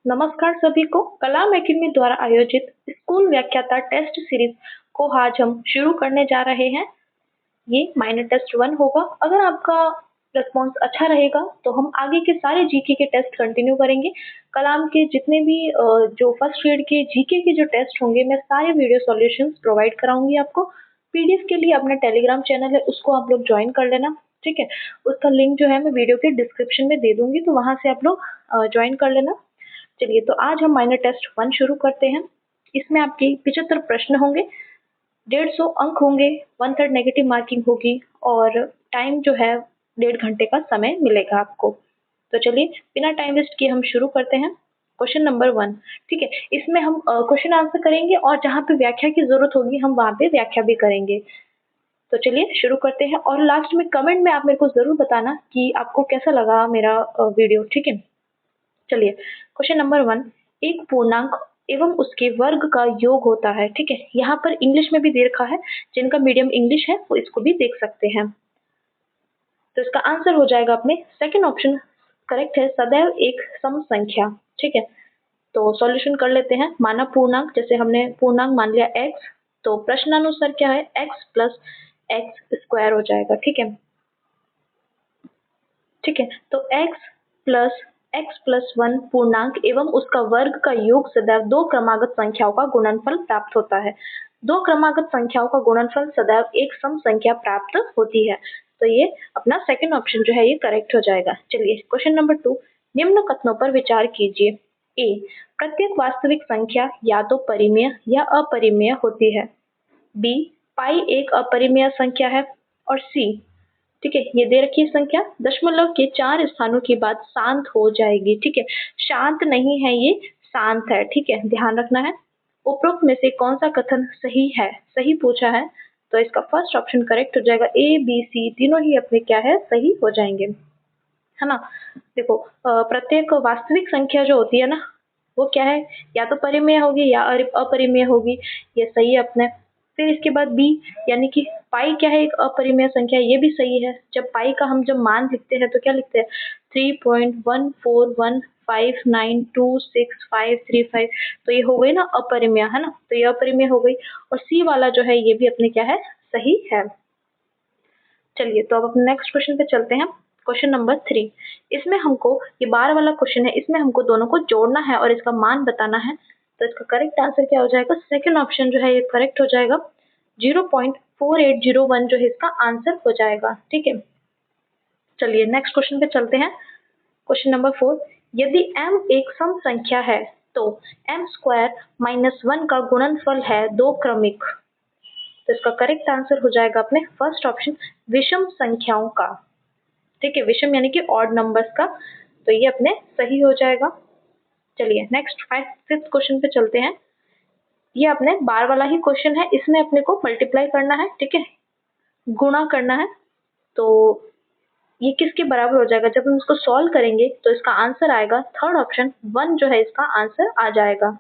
नमस्कार सभी को। कलाम एकेडमी द्वारा आयोजित स्कूल व्याख्याता टेस्ट सीरीज को आज हम शुरू करने जा रहे हैं। ये माइनर टेस्ट 1 होगा। अगर आपका रिस्पॉन्स अच्छा रहेगा तो हम आगे के सारे जीके के टेस्ट कंटिन्यू करेंगे। कलाम के जितने भी जो फर्स्ट ग्रेड के जीके के जो टेस्ट होंगे, मैं सारे वीडियो सॉल्यूशंस प्रोवाइड कराऊंगी आपको। पीडीएफ के लिए अपना टेलीग्राम चैनल है, उसको आप लोग ज्वाइन कर लेना, ठीक है। उसका लिंक जो है मैं वीडियो के डिस्क्रिप्शन में दे दूंगी, तो वहां से आप लोग ज्वाइन कर लेना। चलिए, तो आज हम माइनर टेस्ट 1 शुरू करते हैं। इसमें आपके 75 प्रश्न होंगे, 150 अंक होंगे, 1/3 नेगेटिव मार्किंग होगी और टाइम जो है 1.5 घंटे का समय मिलेगा आपको। तो चलिए बिना टाइम वेस्ट किए हम शुरू करते हैं। क्वेश्चन नंबर 1, ठीक है। इसमें हम क्वेश्चन आंसर करेंगे और जहाँ पे व्याख्या की जरूरत होगी हम वहाँ पे व्याख्या भी करेंगे। तो चलिए शुरू करते हैं और लास्ट में कमेंट में आप मेरे को जरूर बताना कि आपको कैसा लगा मेरा वीडियो, ठीक है। चलिए, क्वेश्चन नंबर 1, एक पूर्णांक एवं उसके वर्ग का योग होता है, ठीक है। यहाँ पर इंग्लिश में भी दे रखा है, जिनका मीडियम इंग्लिश है वो इसको भी देख सकते हैं। तो इसका आंसर हो जाएगा अपने सेकंड ऑप्शन करेक्ट है, सदैव एक सम संख्या, ठीक है। तो सॉल्यूशन कर लेते हैं। माना पूर्णांक, जैसे हमने पूर्णांक मान लिया x, तो प्रश्नानुसार क्या है, x प्लस एक्स स्क्वायर हो जाएगा, ठीक है। ठीक है, तो x प्लस 1 पूर्णांक एवं उसका वर्ग का योग सदैव दो क्रमागत संख्याओं का गुणनफल प्राप्त होता है। दो क्रमागत संख्याओं का गुणनफल सदैव एक सम संख्या प्राप्त होती है। तो ये अपना सेकंड ऑप्शन जो है ये करेक्ट हो जाएगा। चलिए, क्वेश्चन नंबर 2, निम्न कथनों पर विचार कीजिए। ए, प्रत्येक वास्तविक संख्या या तो परिमेय या अपरिमेय होती है। बी, पाई एक अपरिमेय संख्या है। और सी, ठीक है, ये दे रखी है संख्या दशमलव के 4 स्थानों के बाद शांत हो जाएगी, ठीक है। शांत नहीं है, ये शांत है, ठीक है, ध्यान रखना है। उपरोक्त में से कौन सा कथन सही है, सही पूछा है, तो इसका फर्स्ट ऑप्शन करेक्ट हो जाएगा। ए बी सी तीनों ही अपने क्या है, सही हो जाएंगे, है ना। देखो, प्रत्येक वास्तविक संख्या जो होती है ना, वो क्या है, या तो परिमेय होगी या अपरिमेय होगी, ये सही है अपने। फिर इसके बाद बी, यानी कि पाई क्या है, एक अपरिमेय संख्या, ये भी सही है। जब पाई का हम जब मान लिखते हैं तो क्या लिखते हैं, 3.141592653 तो ये हो गई ना अपरिमेय, है ना, तो ये अपरिमेय हो गई। और सी वाला जो है ये भी अपने क्या है, सही है। चलिए, तो अब अपने नेक्स्ट क्वेश्चन पे चलते हैं। क्वेश्चन नंबर 3, इसमें हमको ये बार वाला क्वेश्चन है, इसमें हमको दोनों को जोड़ना है और इसका मान बताना है। तो इसका करेक्ट आंसर क्या हो जाएगा, सेकंड ऑप्शन जो है ये करेक्ट हो जाएगा। 0.4801 जो है इसका आंसर हो जाएगा, ठीक है। चलिए नेक्स्ट क्वेश्चन पे चलते हैं। क्वेश्चन नंबर 4, यदि m एक सम संख्या है तो m स्क्वायर माइनस 1 का गुणनफल है दो क्रमिक। तो इसका करेक्ट आंसर हो जाएगा अपने फर्स्ट ऑप्शन, विषम संख्याओं का, ठीक है, विषम यानी कि ऑड नंबर्स का, तो ये अपने सही हो जाएगा। चलिए नेक्स्ट फिफ्थ क्वेश्चन पे चलते हैं। ये अपने बार वाला ही क्वेश्चन है, इसमें अपने को मल्टीप्लाई करना है, ठीक है, गुणा करना है। तो ये किसके बराबर हो जाएगा, जब हम इसको सॉल्व करेंगे तो इसका आंसर आएगा थर्ड ऑप्शन 1 जो है इसका आंसर आ जाएगा,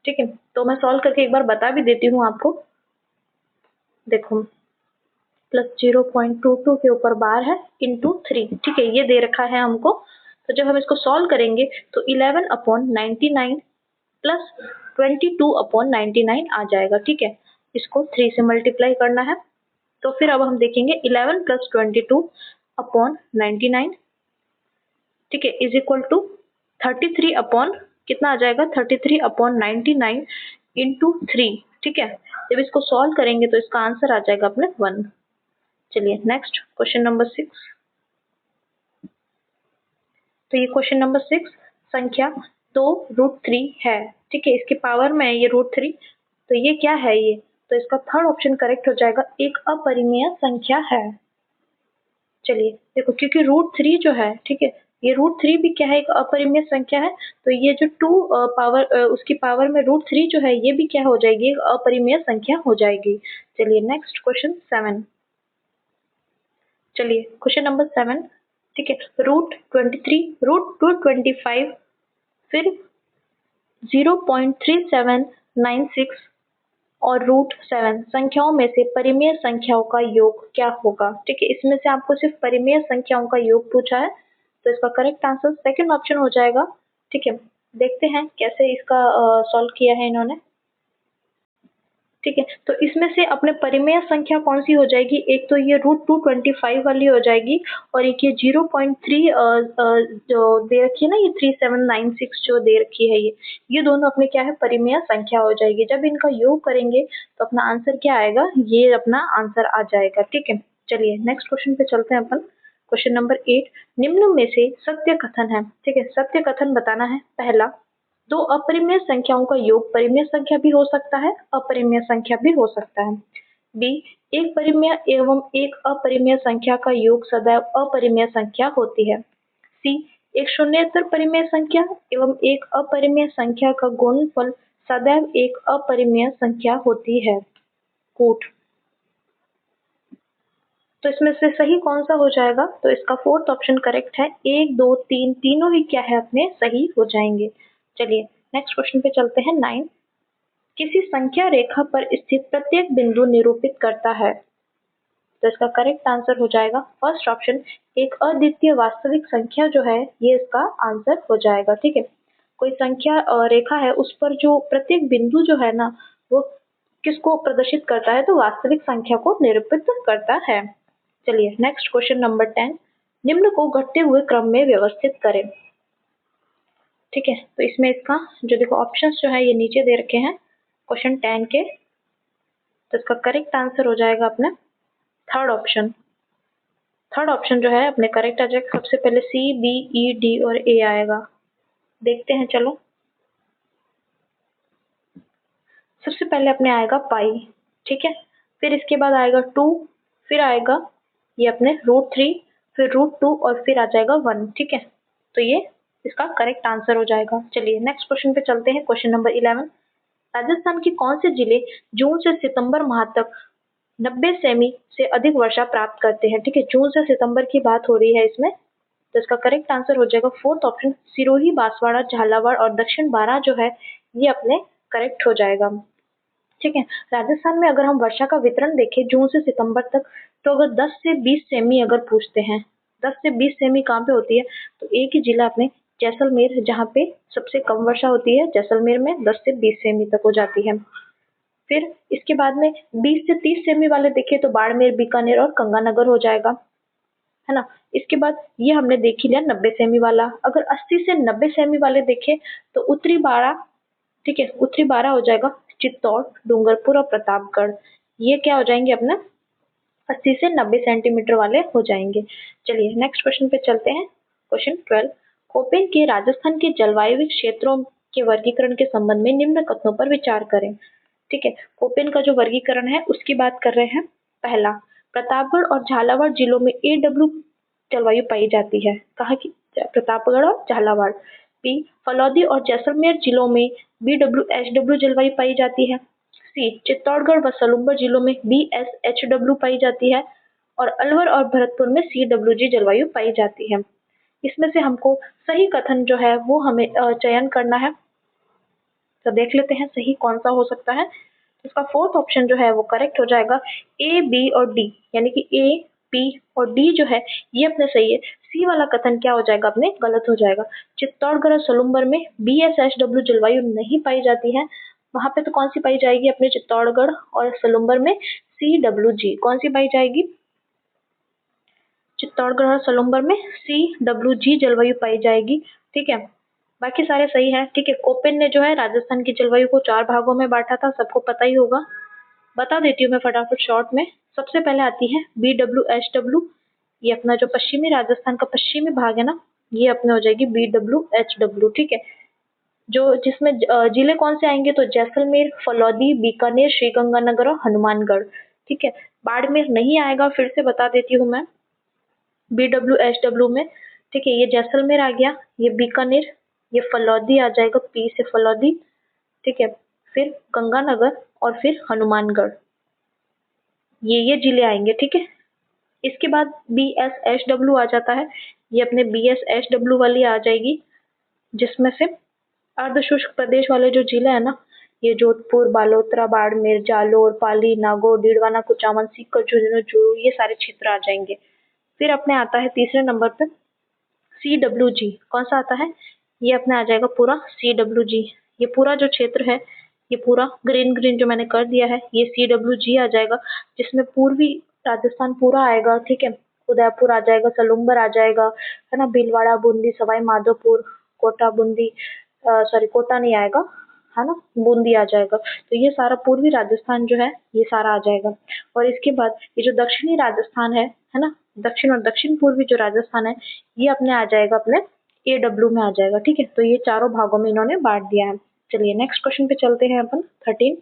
ठीक है। तो मैं सॉल्व करके एक बार बता भी देती हूँ आपको। देखो, प्लस 0.22 के ऊपर बार है इंटू 3, ठीक है, ये दे रखा है हमको। तो जब हम इसको सॉल्व करेंगे तो 11/99 प्लस 22/99 आ जाएगा, ठीक है। इसको 3 से मल्टीप्लाई करना है। तो फिर अब हम देखेंगे 11 प्लस 22/99, ठीक है, इज इक्वल टू 33 अपॉन कितना आ जाएगा, 33/99 इंटू 3, ठीक है। जब इसको सॉल्व करेंगे तो इसका आंसर आ जाएगा अपने 1। चलिए नेक्स्ट क्वेश्चन नंबर 6। तो ये क्वेश्चन नंबर 6, संख्या 2√3 है, ठीक है, इसके पावर में है ये √3, तो ये क्या है ये, तो इसका थर्ड ऑप्शन करेक्ट हो जाएगा, एक अपरिमेय संख्या है। चलिए देखो, क्योंकि √3 जो है, ठीक है, ये √3 भी क्या है, एक अपरिमेय संख्या है, तो ये जो 2 पावर उसकी पावर में √3 जो है ये भी क्या हो जाएगी, एक अपरिमेय संख्या हो जाएगी। चलिए नेक्स्ट क्वेश्चन 7। चलिए क्वेश्चन नंबर 7, ठीक है, √23, √225, फिर 0.3796 और √7 संख्याओं में से परिमेय संख्याओं का योग क्या होगा, ठीक है। इसमें से आपको सिर्फ परिमेय संख्याओं का योग पूछा है, तो इसका करेक्ट आंसर सेकंड ऑप्शन हो जाएगा, ठीक है, देखते हैं कैसे इसका सॉल्व किया है इन्होंने। ठीक है, तो इसमें से अपने परिमेय संख्या कौन सी हो जाएगी, एक तो ये √225 वाली हो जाएगी और एक ये 0.3 जो दे रखी है ना, ये 3796 जो दे रखी है, ये दोनों अपने क्या है, परिमेय संख्या हो जाएगी। जब इनका योग करेंगे तो अपना आंसर क्या आएगा, ये अपना आंसर आ जाएगा। ठीक है, चलिए नेक्स्ट क्वेश्चन पे चलते हैं अपन। क्वेश्चन नंबर 8, निम्न में से सत्य कथन है। ठीक है, सत्य कथन बताना है। पहला, दो अपरिमेय संख्याओं का योग परिमेय संख्या भी हो सकता है, अपरिमेय संख्या भी हो सकता है। बी, एक परिमेय एवं एक अपरिमेय संख्या का योग सदैव अपरिमेय संख्या होती है। सी, एक शून्येतर परिमेय संख्या एवं एक अपरिमेय संख्या का गुणनफल सदैव एक अपरिमेय संख्या होती है। कोट। तो इसमें से सही कौन सा हो जाएगा, तो इसका फोर्थ ऑप्शन करेक्ट है। 1, 2, 3 तीनों ही क्या है, अपने सही हो जाएंगे। चलिए नेक्स्ट क्वेश्चन पे चलते हैं। 9, किसी संख्या रेखा पर स्थित प्रत्येक बिंदु निरूपित करता है। तो इसका करेक्ट आंसर हो जाएगा फर्स्ट ऑप्शन, एक अद्वितीय वास्तविक संख्या जो है, ये इसका आंसर हो जाएगा। ठीक है, कोई संख्या रेखा है, उस पर जो प्रत्येक बिंदु जो है ना, वो किसको प्रदर्शित करता है, तो वास्तविक संख्या को निरूपित करता है। चलिए नेक्स्ट क्वेश्चन नंबर 10, निम्न को घटते हुए क्रम में व्यवस्थित करें। ठीक है, तो इसमें इसका जो देखो ऑप्शंस जो है ये नीचे दे रखे हैं क्वेश्चन 10 के, तो इसका करेक्ट आंसर हो जाएगा अपना थर्ड ऑप्शन। थर्ड ऑप्शन जो है अपने करेक्ट आ जाएगा। सबसे पहले सी, बी, ई, डी और ए आएगा। देखते हैं, चलो सबसे पहले अपने आएगा पाई। ठीक है, फिर इसके बाद आएगा 2, फिर आएगा ये अपने √3, फिर √2 और फिर आ जाएगा 1। ठीक है, तो ये इसका करेक्ट आंसर हो जाएगा। चलिए नेक्स्ट क्वेश्चन पे चलते हैं। क्वेश्चन नंबर 11, राजस्थान के कौन से जिले जून से सितंबर माह तक 90 सेमी से अधिक वर्षा प्राप्त करते हैं। ठीक है, जून से सितंबर की बात हो रही है इसमें, तो इसका करेक्ट आंसर हो जाएगा फोर्थ ऑप्शन, सिरोही, बांसवाड़ा, झालावाड़ और दक्षिण बारा जो है, ये अपने करेक्ट हो जाएगा। ठीक है, राजस्थान में अगर हम वर्षा का वितरण देखें जून से सितंबर तक, तो अगर 10 से 20 सेमी अगर पूछते हैं, 10 से 20 सेमी कहाँ पे होती है, तो एक ही जिला अपने जैसलमेर, जहाँ पे सबसे कम वर्षा होती है, जैसलमेर में 10 से 20 सेमी तक हो जाती है। फिर इसके बाद में 20 से 30 सेमी वाले देखें तो बाड़मेर, बीकानेर और गंगानगर हो जाएगा, है ना। इसके बाद ये हमने देख ही लिया 90 सेमी वाला। अगर 80 से 90 सेमी वाले देखें तो उत्तरी बाड़ा, ठीक है, उत्तरी बारह हो जाएगा, चित्तौड़, डूंगरपुर और प्रतापगढ़, ये क्या हो जाएंगे अपना 80 से 90 सेंटीमीटर वाले हो जाएंगे। चलिए नेक्स्ट क्वेश्चन पे चलते हैं। क्वेश्चन 12, कोपेन के राजस्थान के जलवायु क्षेत्रों के वर्गीकरण के संबंध में निम्न कथनों पर विचार करें। ठीक है, कोपेन का जो वर्गीकरण है उसकी बात कर रहे हैं। पहला, प्रतापगढ़ और झालावाड़ जिलों में AW जलवायु पाई जाती है। कहाँ की, प्रतापगढ़ और झालावाड़। बी, फलौदी और जैसलमेर जिलों में BWHW जलवायु पाई जाती है। सी, चित्तौड़गढ़ व सलूम्बर जिलों में BSHW पाई जाती है और अलवर और भरतपुर में CWG जलवायु पाई जाती है। इसमें से हमको सही कथन जो है वो हमें चयन करना है, तो देख लेते हैं सही कौन सा हो सकता है। इसका फोर्थ ऑप्शन जो है वो करेक्ट हो जाएगा, A, B और D, यानी कि A, B और D जो है ये अपने सही है। सी वाला कथन क्या हो जाएगा, अपने गलत हो जाएगा। चित्तौड़गढ़ और सलूम्बर में BSHW जलवायु नहीं पाई जाती है, वहां पे तो कौन सी पाई जाएगी, अपने चित्तौड़गढ़ और सलूम्बर में CWG। कौन सी पाई जाएगी, चित्तौड़गढ़ और सलूम्बर में CWG जलवायु पाई जाएगी। ठीक है, बाकी सारे सही है। ठीक है, कोपेन ने जो है राजस्थान की जलवायु को 4 भागों में बांटा था, सबको पता ही होगा। बता देती हूँ मैं फटाफट शॉर्ट में। सबसे पहले आती है BWHW, ये अपना जो पश्चिमी राजस्थान का पश्चिमी भाग है ना, ये अपने हो जाएगी BWHW। ठीक है, जो जिसमें जिले कौन से आएंगे, तो जैसलमेर, फलौदी, बीकानेर, श्रीगंगानगर और हनुमानगढ़। ठीक है, बाड़मेर नहीं आएगा, फिर से बता देती हूँ मैं BWHW में। ठीक है, ये जैसलमेर आ गया, ये बीकानेर, ये फलौदी आ जाएगा, P से फलौदी। ठीक है, फिर गंगानगर और फिर हनुमानगढ़, ये जिले आएंगे। ठीक है, इसके बाद BSHW आ जाता है, ये अपने BSHW वाली आ जाएगी, जिसमें से अर्धशुष्क प्रदेश वाले जो जिले हैं ना, ये जोधपुर, बालोतरा, बाड़मेर, जालोर, पाली, नागौर, डीडवाना, कुचामन, सीकर, झुंझुनू, चूरू, ये सारे क्षेत्र आ जाएंगे। फिर अपने आता है तीसरे नंबर पर CWG, कौन सा आता है, ये अपने आ जाएगा पूरा CWG। ये पूरा जो क्षेत्र है, ये पूरा ग्रीन ग्रीन जो मैंने कर दिया है, ये CWG आ जाएगा, जिसमें पूर्वी राजस्थान पूरा आएगा। ठीक है, उदयपुर आ जाएगा, सलूम्बर आ जाएगा, है ना, भीलवाड़ा, बूंदी, सवाई माधोपुर, कोटा, बूंदी, सॉरी कोटा नहीं आएगा, है ना, बूंदी आ जाएगा। तो ये सारा पूर्वी राजस्थान जो है ये सारा आ जाएगा। और इसके बाद ये जो दक्षिणी राजस्थान है ना, दक्षिण और दक्षिण पूर्वी जो राजस्थान है, ये अपने आ जाएगा अपने AW में आ जाएगा। ठीक है, तो ये चारों भागों में इन्होंने बांट दिया है। चलिए नेक्स्ट क्वेश्चन पे चलते हैं अपन 13।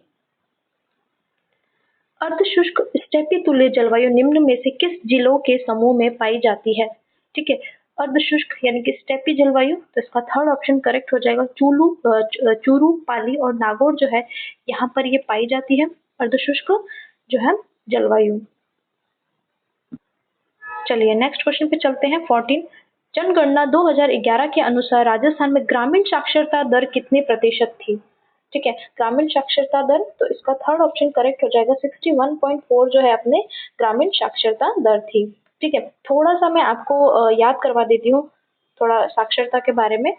अर्धशुष्क स्टेपी तुल्य जलवायु निम्न में से किस जिलों के समूह में पाई जाती है? ठीक है, अर्धशुष्क यानी कि स्टेपी जलवायु, तो इसका थर्ड ऑप्शन करेक्ट हो जाएगा। चूरू, पाली और नागौर जो है यहाँ पर ये पाई जाती है अर्धशुष्क जो है जलवायु। चलिए नेक्स्ट क्वेश्चन पे चलते हैं 14। जनगणना 2011 के अनुसार राजस्थान में ग्रामीण साक्षरता दर कितने प्रतिशत थी? ठीक है, ग्रामीण साक्षरता दर, तो इसका थर्ड ऑप्शन करेक्ट हो जाएगा। 61.4 जो है अपने ग्रामीण साक्षरता दर थी। ठीक है, थोड़ा सा मैं आपको याद करवा देती हूँ थोड़ा साक्षरता के बारे में।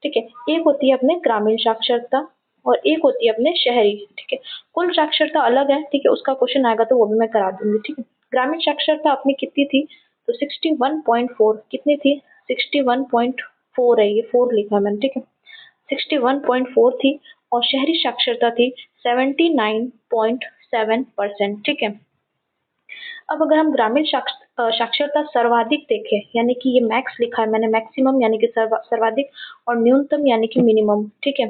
ठीक है, एक होती है अपने ग्रामीण साक्षरता और एक होती है अपने शहरी। ठीक है, कुल साक्षरता अलग है। ठीक है, उसका क्वेश्चन आएगा तो वो भी मैं करा दूंगी। ठीक है, ग्रामीण साक्षरता अपनी कितनी थी? तो 61.4 कितनी थी? 61.4 है, ये 4 लिखा है मैंने। ठीक है, 61.4 थी और शहरी साक्षरता थी 79.7%। ठीक है, अब अगर हम ग्रामीण साक्षरता सर्वाधिक देखें, यानी कि ये मैक्स लिखा है मैंने, मैक्सिमम यानी कि सर्वाधिक और न्यूनतम यानी कि मिनिमम। ठीक है,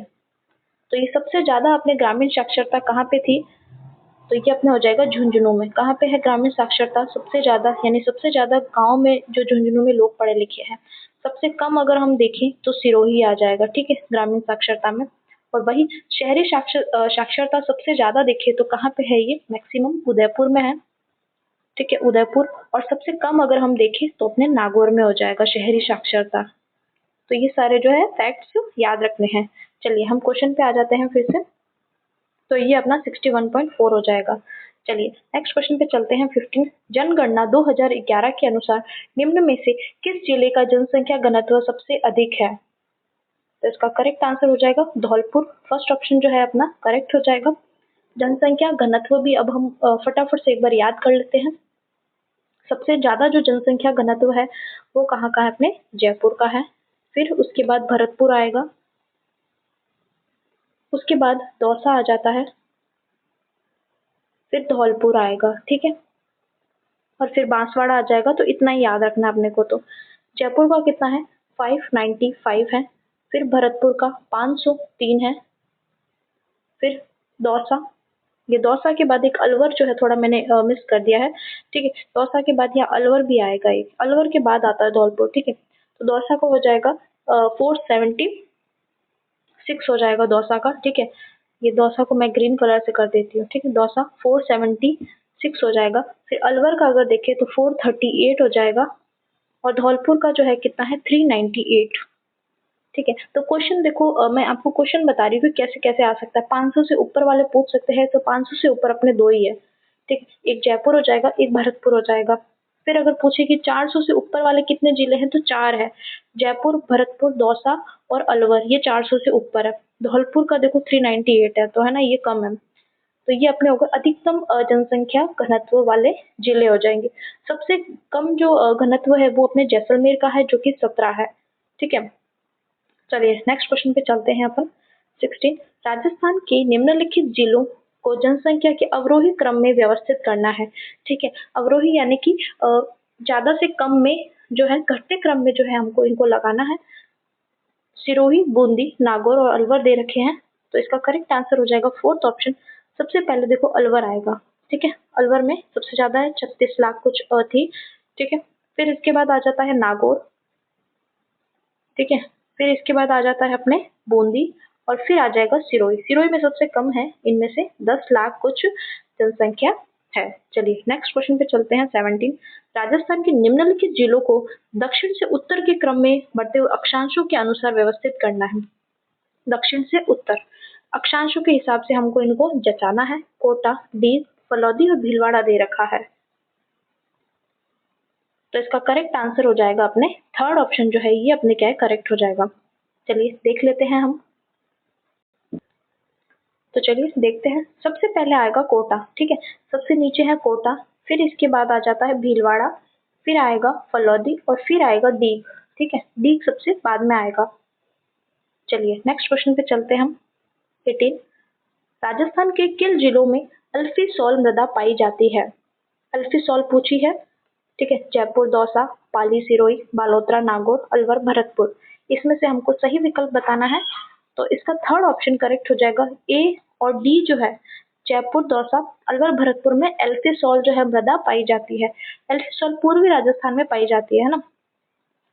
तो ये सबसे ज्यादा अपने ग्रामीण साक्षरता कहाँ पे थी? तो ये अपने हो जाएगा झुंझुनू में। कहाँ पे है ग्रामीण साक्षरता सबसे ज्यादा? यानी सबसे ज्यादा गांव में जो झुंझुनू में लोग पढ़े लिखे हैं। सबसे कम अगर हम देखें तो सिरोही आ जाएगा। ठीक है, ग्रामीण साक्षरता में। और वही शहरी साक्षरता सबसे ज्यादा देखें तो कहाँ पे है? ये मैक्सिमम उदयपुर में है। ठीक है, उदयपुर। और सबसे कम अगर हम देखें तो अपने नागौर में हो जाएगा शहरी साक्षरता। तो ये सारे जो है फैक्ट्स याद रखने हैं। चलिए हम क्वेश्चन पे आ जाते हैं फिर से। तो ये अपना 61.4 हो जाएगा। चलिए नेक्स्ट क्वेश्चन पे चलते हैं 15। जनगणना 2011 के अनुसार निम्न में से किस जिले का जनसंख्या घनत्व सबसे अधिक है? तो इसका करेक्ट आंसर हो जाएगा धौलपुर। फर्स्ट ऑप्शन जो है अपना करेक्ट हो जाएगा। जनसंख्या घनत्व भी अब हम फटाफट से एक बार याद कर लेते हैं। सबसे ज्यादा जो जनसंख्या घनत्व है वो कहाँ का है? अपने जयपुर का है। फिर उसके बाद भरतपुर आएगा, उसके बाद दौसा आ जाता है, फिर धौलपुर आएगा। ठीक है, और फिर बांसवाड़ा आ जाएगा। तो इतना ही याद रखना अपने को। तो जयपुर का कितना है? 595 है। फिर भरतपुर का 503 है। फिर दौसा, ये दौसा के बाद एक अलवर जो है थोड़ा मैंने मिस कर दिया है। ठीक है, दौसा के बाद यहाँ अलवर भी आएगा, एक अलवर के बाद आता है धौलपुर। ठीक है, तो दौसा का हो जाएगा 476 हो जाएगा दौसा का। ठीक है, ये दौसा को मैं ग्रीन कलर से कर देती हूँ। ठीक है, दौसा 476 हो जाएगा। फिर अलवर का अगर देखें तो 438 हो जाएगा। और धौलपुर का जो है कितना है? 398। ठीक है, तो क्वेश्चन देखो, मैं आपको क्वेश्चन बता रही हूँ कैसे कैसे आ सकता है। 500 से ऊपर वाले पूछ सकते हैं, तो 500 से ऊपर अपने दो ही है। ठीक, एक जयपुर हो जाएगा, एक भरतपुर हो जाएगा। फिर अगर पूछे कि 400 से ऊपर वाले कितने जिले हैं, तो 4 है। जयपुर, भरतपुर, दौसा और अलवर, ये 400 से ऊपर है। धौलपुर का देखो 398 है, तो है ना, ये कम है। तो ये अपने होगा अधिकतम जनसंख्या घनत्व वाले जिले हो जाएंगे। सबसे कम जो घनत्व है वो अपने जैसलमेर का है, जो कि 17 है। ठीक है, चलिए नेक्स्ट क्वेश्चन पे चलते हैं अपन 16। राजस्थान के निम्नलिखित जिलों को जनसंख्या के अवरोही क्रम में व्यवस्थित करना है। ठीक है, अवरोही यानी कि ज्यादा से कम में जो है, घटते क्रम में जो है हमको इनको लगाना है। सिरोही, बूंदी, नागौर और अलवर दे रखे हैं। तो इसका करेक्ट आंसर हो जाएगा फोर्थ ऑप्शन। सबसे पहले देखो अलवर आएगा। ठीक है, अलवर में सबसे ज्यादा है, 36 लाख कुछ थी। ठीक है, फिर इसके बाद आ जाता है नागौर। ठीक है, फिर इसके बाद आ जाता है अपने बूंदी और फिर आ जाएगा सिरोही। सिरोही में सबसे कम है, इनमें से 10 लाख कुछ जनसंख्या है। चलिए नेक्स्ट क्वेश्चन पे चलते हैं 17। राजस्थान के निम्नलिखित जिलों को दक्षिण से उत्तर के क्रम में बढ़ते हुए अक्षांशों के अनुसार व्यवस्थित करना है। दक्षिण से उत्तर अक्षांशों के हिसाब से हमको इनको जचाना है। कोटा, दीव, फलौदी और भीलवाड़ा दे रखा है। तो इसका करेक्ट आंसर हो जाएगा अपने थर्ड ऑप्शन जो है, ये अपने क्या है? करेक्ट हो जाएगा। चलिए देख लेते हैं हम। तो चलिए देखते हैं। सबसे पहले आएगा कोटा, ठीक है, सबसे नीचे है कोटा, फिर इसके बाद आ जाता है भीलवाड़ा, फिर आएगा फलौदी और फिर आएगा दीग, ठीक है, दीग सबसे बाद में आएगा। चलिए नेक्स्ट क्वेश्चन पे चलते हैं हम। 18, राजस्थान के किन जिलों में अल्फी सॉल मृदा पाई जाती है? अल्फी सॉल पूछी है, ठीक है, जयपुर, दौसा, पाली, सिरोही, बालोतरा, नागौर, अलवर, भरतपुर। इसमें से हमको सही विकल्प बताना है। तो इसका थर्ड ऑप्शन करेक्ट हो जाएगा, ए और डी जो है, जयपुर, दौसा, अलवर, भरतपुर में एल्फी सॉल जो है मृदा पाई जाती है। एल्फी सॉल पूर्वी राजस्थान में पाई जाती है ना।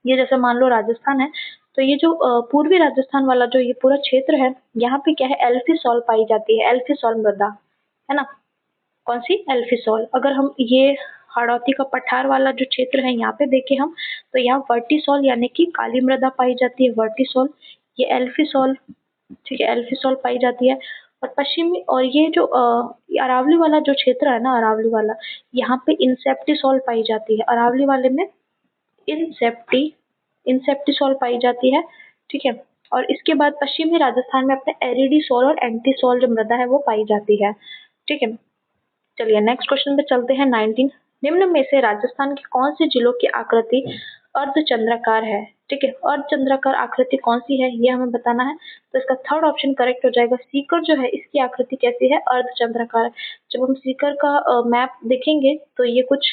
ये जैसे मान लो राजस्थान है, तो ये जो पूर्वी राजस्थान वाला जो ये पूरा क्षेत्र है, यहाँ पे क्या है, एल्फी सॉल पाई जाती है, एल्फी सॉल मृदा, है ना। कौन सी? एल्फी सॉल। अगर हम ये हाड़ौती का पठार वाला जो क्षेत्र है यहाँ पे देखें हम, तो यहाँ वर्टिसॉल यानी कि काली मृदा पाई जाती है, वर्टिसॉल। ये एल्फी सॉल, ठीक है, एल्फी सॉल पाई जाती है। और पश्चिमी और ये जो ये अरावली वाला जो क्षेत्र है ना, अरावली वाला, यहाँ पे इंसेप्टिसॉल पाई जाती है। अरावली वाले में इंसेप्टिसॉल पाई जाती है, ठीक है। और इसके बाद पश्चिमी राजस्थान में अपने एरिडीसॉल और एंटीसॉल जो मृदा है वो पाई जाती है, ठीक है। चलिए नेक्स्ट क्वेश्चन पे चलते हैं। 19, निम्न में से राजस्थान के कौन से जिलों की आकृति अर्धचंद्राकार है? ठीक है, अर्धचंद्राकार आकृति कौन सी है ये हमें बताना है। तो इसका थर्ड ऑप्शन करेक्ट हो जाएगा। सीकर जो है इसकी आकृति कैसी है? अर्धचंद्राकार। जब हम सीकर का मैप देखेंगे तो ये कुछ